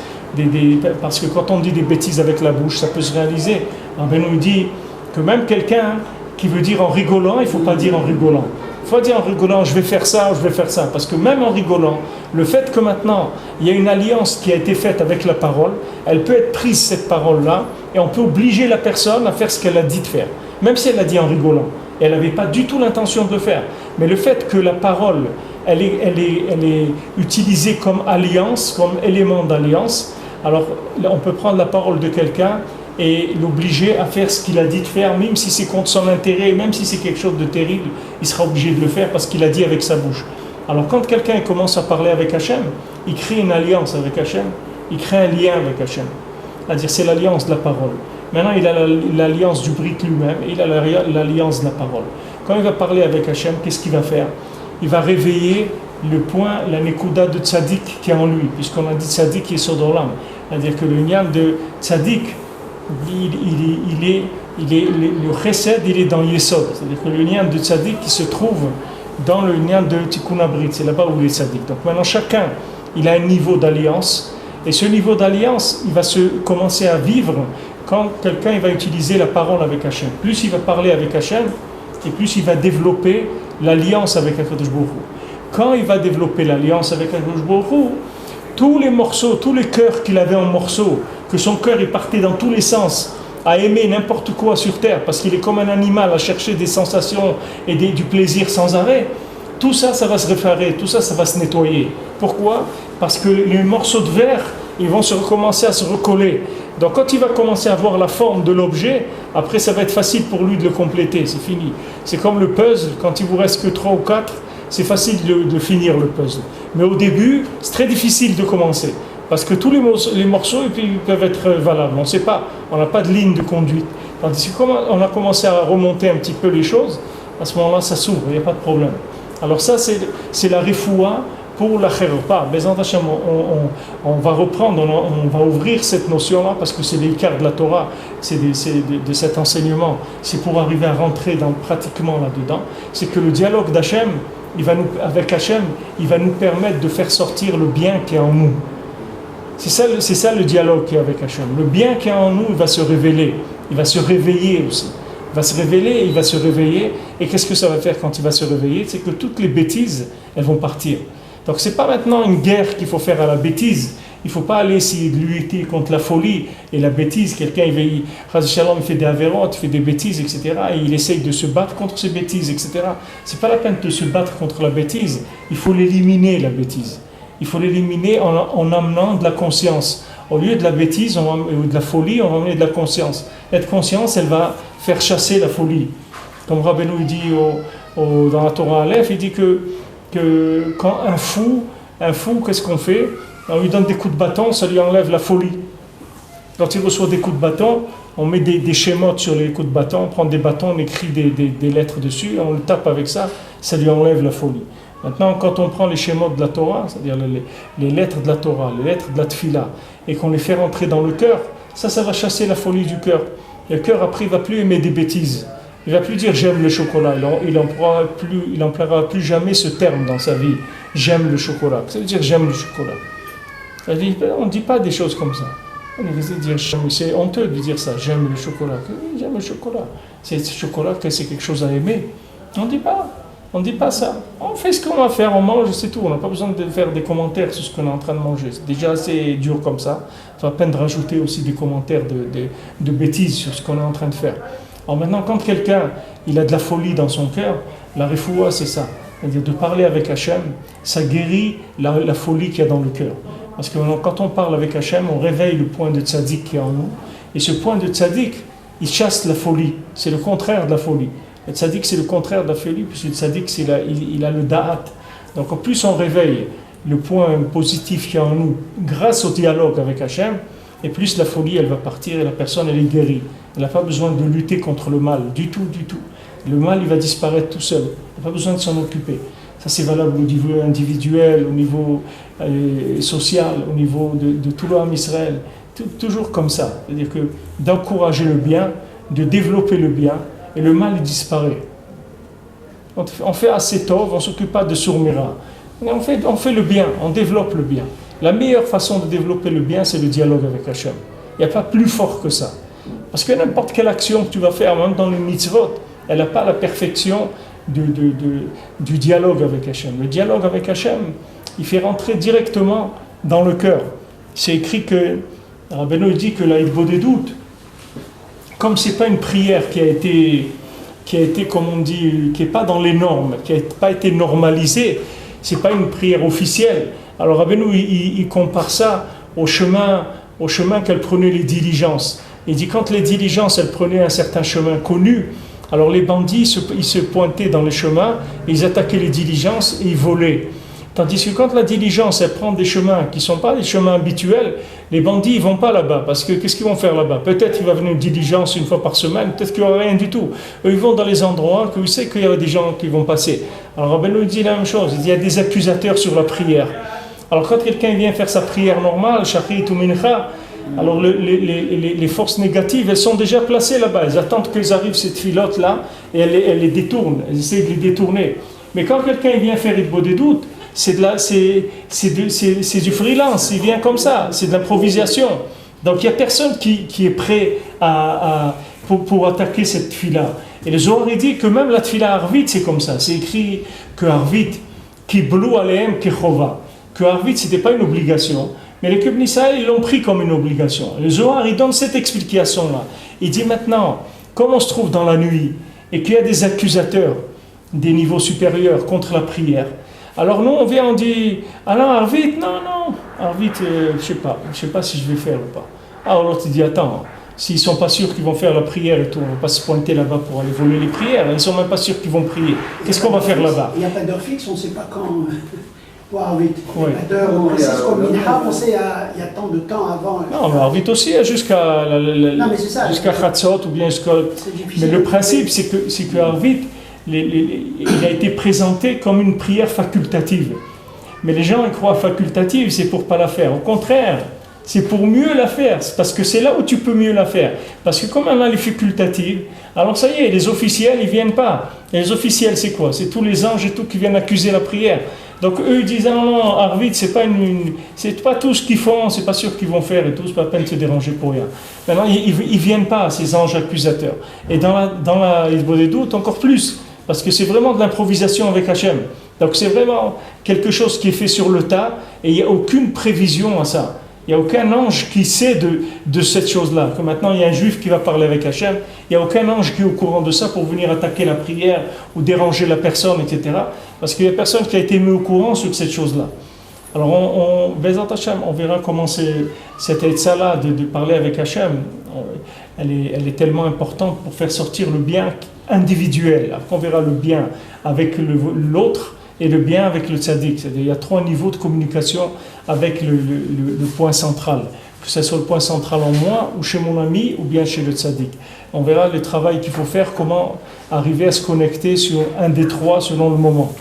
Parce que quand on dit des bêtises avec la bouche, ça peut se réaliser. Ben nous dit que même quelqu'un qui veut dire en rigolant, il ne faut pas dire en rigolant. Il faut dire en rigolant, je vais faire ça ou je vais faire ça. Parce que même en rigolant, le fait que maintenant, il y a une alliance qui a été faite avec la parole, elle peut être prise, cette parole-là, et on peut obliger la personne à faire ce qu'elle a dit de faire. Même si elle l'a dit en rigolant. Elle n'avait pas du tout l'intention de le faire. Mais le fait que la parole, elle est utilisée comme alliance, comme élément d'alliance, alors on peut prendre la parole de quelqu'un et l'obliger à faire ce qu'il a dit de faire, même si c'est contre son intérêt, même si c'est quelque chose de terrible, il sera obligé de le faire parce qu'il a dit avec sa bouche. Alors quand quelqu'un commence à parler avec Hachem, il crée une alliance avec Hachem, il crée un lien avec Hachem. C'est-à-dire c'est l'alliance de la parole. Maintenant il a l'alliance du Brit lui-même, et il a l'alliance de la parole. Quand il va parler avec Hachem, qu'est-ce qu'il va faire? Il va réveiller le point, la nekuda de tzaddik qui est en lui, puisqu'on a dit tzaddik qui est sur l'âme. C'est-à-dire que le niam de tzaddik, le chesed, il est dans Yesod. C'est-à-dire que le niam de tzaddik qui se trouve dans le niam de Tikkun Abrit, c'est là-bas où il est tzaddik. Donc maintenant chacun, il a un niveau d'alliance, et ce niveau d'alliance, il va se commencer à vivre quand quelqu'un il va utiliser la parole avec Hachem. Plus il va parler avec Hachem, et plus il va développer l'alliance avec Akadosh Baruch Hu. Quand il va développer l'alliance avec Akadosh Baruch Hu, tous les morceaux, tous les cœurs qu'il avait en morceaux, que son cœur il partait dans tous les sens, à aimer n'importe quoi sur terre, parce qu'il est comme un animal à chercher des sensations et du plaisir sans arrêt, tout ça, ça va se réparer, tout ça, ça va se nettoyer. Pourquoi? Parce que les morceaux de verre, ils vont recommencer à se recoller. Donc quand il va commencer à voir la forme de l'objet, après ça va être facile pour lui de le compléter, c'est fini. C'est comme le puzzle, quand il vous reste que 3 ou 4, c'est facile de finir le puzzle. Mais au début, c'est très difficile de commencer. Parce que tous les morceaux ils peuvent être valables. On ne sait pas, on n'a pas de ligne de conduite. Tandis que quand on a commencé à remonter un petit peu les choses, à ce moment-là, ça s'ouvre, il n'y a pas de problème. Alors ça, c'est la refoua pour la kherpa. Bezant Hashem, on va reprendre, on va ouvrir cette notion-là parce que c'est l'écart de la Torah, c'est de cet enseignement. C'est pour arriver à rentrer pratiquement là-dedans. C'est que le dialogue d'Hachem, avec Hachem, il va nous permettre de faire sortir le bien qui est en nous. C'est ça le dialogue qui est avec Hachem. Le bien qui est en nous, il va se révéler. Il va se réveiller aussi. Il va se révéler, il va se réveiller. Et qu'est-ce que ça va faire quand il va se réveiller? C'est que toutes les bêtises, elles vont partir. Donc ce n'est pas maintenant une guerre qu'il faut faire à la bêtise. Il ne faut pas aller essayer de lutter contre la folie et la bêtise. Quelqu'un, il fait des avérantes, il fait des bêtises, etc. Et il essaye de se battre contre ces bêtises, etc. Ce n'est pas la peine de se battre contre la bêtise. Il faut l'éliminer, la bêtise. Il faut l'éliminer en amenant de la conscience. Au lieu de la bêtise ou de la folie, on va amener de la conscience. Cette conscience, elle va faire chasser la folie. Comme Rabbeinu dit dans la Torah Aleph, il dit que quand un fou, qu'est-ce qu'on fait? On lui donne des coups de bâton, ça lui enlève la folie. Quand il reçoit des coups de bâton, on met des schémas sur les coups de bâton, on prend des bâtons, on écrit des lettres dessus, on le tape avec ça, ça lui enlève la folie. Maintenant, quand on prend les schémas de la Torah, c'est-à-dire les lettres de la Torah, les lettres de la Tfila, et qu'on les fait rentrer dans le cœur, ça va chasser la folie du cœur. Le cœur, après, il ne va plus aimer des bêtises. Il ne va plus dire « j'aime le chocolat ». Il n'emploiera plus jamais ce terme dans sa vie. « J'aime le chocolat ». Ça veut dire « j'aime le chocolat ». On ne dit pas des choses comme ça. C'est honteux de dire ça « j'aime le chocolat ». J'aime le chocolat. C'est le chocolat, c'est quelque chose à aimer. On ne dit pas. On ne dit pas ça. On fait ce qu'on va faire, on mange, c'est tout. On n'a pas besoin de faire des commentaires sur ce qu'on est en train de manger. C'est déjà assez dur comme ça. Ça va à peine de rajouter aussi des commentaires de bêtises sur ce qu'on est en train de faire. Alors maintenant, quand quelqu'un il a de la folie dans son cœur, la refoua, c'est ça. C'est-à-dire de parler avec Hachem, ça guérit la folie qu'il y a dans le cœur. Parce que quand on parle avec Hachem, on réveille le point de tzaddik qui est en nous. Et ce point de tzaddik, il chasse la folie. C'est le contraire de la folie. Le tzaddik, c'est le contraire de la folie, puisque le tzaddik, il a le da'at. Donc, en plus, on réveille le point positif qu'il y a en nous grâce au dialogue avec Hachem, et plus la folie, elle va partir et la personne, elle est guérie. Elle n'a pas besoin de lutter contre le mal, du tout, du tout. Le mal, il va disparaître tout seul. Il n'a pas besoin de s'en occuper. Ça, c'est valable au niveau individuel, au niveau social, au niveau de tout l'homme Israël. Toujours comme ça. C'est-à-dire que d'encourager le bien, de développer le bien, et le mal, il disparaît. On fait assez tôt, on ne s'occupe pas de sourmira. On fait le bien, on développe le bien. La meilleure façon de développer le bien, c'est le dialogue avec Hachem. Il n'y a pas plus fort que ça. Parce que n'importe quelle action que tu vas faire, même dans les mitzvot, elle n'a pas la perfection du dialogue avec Hachem. Le dialogue avec Hachem, il fait rentrer directement dans le cœur. C'est écrit que, Rabbeinu dit que la hitbodedut, comme ce n'est pas une prière qui a été, comme on dit, qui n'est pas dans les normes, qui n'a pas été normalisée, ce n'est pas une prière officielle. Alors Rabbeinu, il compare ça au chemin qu'elles prenaient les diligences. Il dit quand les diligences, elles prenaient un certain chemin connu, alors les bandits, ils se pointaient dans les chemins, ils attaquaient les diligences et ils volaient. Tandis que quand la diligence, elle prend des chemins qui ne sont pas des chemins habituels, les bandits ne vont pas là-bas. Parce que qu'est-ce qu'ils vont faire là-bas? Peut-être qu'il va venir une diligence une fois par semaine, peut-être qu'il n'y aura rien du tout. Eux, ils vont dans les endroits où ils savent qu'il y a des gens qui vont passer. Alors Rabbeinu dit la même chose, il dit, il y a des accusateurs sur la prière. Alors quand quelqu'un vient faire sa prière normale, Shachrit ou Mincha, alors les forces négatives, elles sont déjà placées là-bas. Elles attendent qu'elles arrivent, cette filote-là, et elles les détournent, elles essaient de les détourner. Mais quand quelqu'un vient faire hitbodedut, c'est du freelance, il vient comme ça, c'est de l'improvisation. Donc il n'y a personne qui est prêt pour attaquer cette tfila. Et le Zohar dit que même la tfila Arvit, c'est comme ça. C'est écrit que Arvit, ki blou aleem kechova. Que Arvit, ce n'était pas une obligation, Mais les Bnei Israël, ils l'ont pris comme une obligation. Le Zohar, il donne cette explication-là. Il dit maintenant, comme on se trouve dans la nuit et qu'il y a des accusateurs des niveaux supérieurs contre la prière, alors nous, on vient, on dit, ah non, Arvit, non, Arvit, je sais pas si je vais faire ou pas. Alors l'autre, il dit, attends, s'ils ne sont pas sûrs qu'ils vont faire la prière et tout, on ne va pas se pointer là-bas pour aller voler les prières, ils ne sont même pas sûrs qu'ils vont prier. Qu'est-ce qu'on va faire là-bas? Il n'y a pas d'heure fixe, on ne sait pas quand. Pour Arvit. Oui. Il n'y a pas d'heure précise comme Minha, on sait il y a tant de temps avant. Non, mais Arvit aussi, jusqu'à Chatzot ou bien jusqu'à. Mais le principe, c'est que Arvit, il a été présenté comme une prière facultative. Mais les gens ils croient facultative, c'est pour ne pas la faire. Au contraire, c'est pour mieux la faire, parce que c'est là où tu peux mieux la faire. Parce que comme on a les facultatives, alors ça y est, les officiels, ils ne viennent pas. Et les officiels, c'est quoi? C'est tous les anges et tout qui viennent accuser la prière. Donc eux, ils disent, non, Arvit, c'est pas tout ce qu'ils font, c'est pas sûr qu'ils vont faire et tout, c'est pas la peine de se déranger pour rien. Maintenant, ils ne viennent pas, ces anges accusateurs. Et dans la Hisbo des doutes, encore plus, parce que c'est vraiment de l'improvisation avec Hachem. Donc c'est vraiment quelque chose qui est fait sur le tas, et il n'y a aucune prévision à ça. Il n'y a aucun ange qui sait de cette chose-là. Que maintenant, il y a un juif qui va parler avec Hachem. Il n'y a aucun ange qui est au courant de ça pour venir attaquer la prière ou déranger la personne, etc. Parce qu'il n'y a personne qui a été mis au courant sur cette chose-là. Alors, Bezat Hachem, on verra comment cette aide-là de parler avec Hachem, elle est tellement importante pour faire sortir le bien individuel. Après, on verra le bien avec l'autre et le bien avec le tzaddik. C'est-à-dire, il y a 3 niveaux de communication avec le point central. Que ce soit le point central en moi, ou chez mon ami, ou bien chez le tzaddik. On verra le travail qu'il faut faire, comment arriver à se connecter sur un des 3 selon le moment.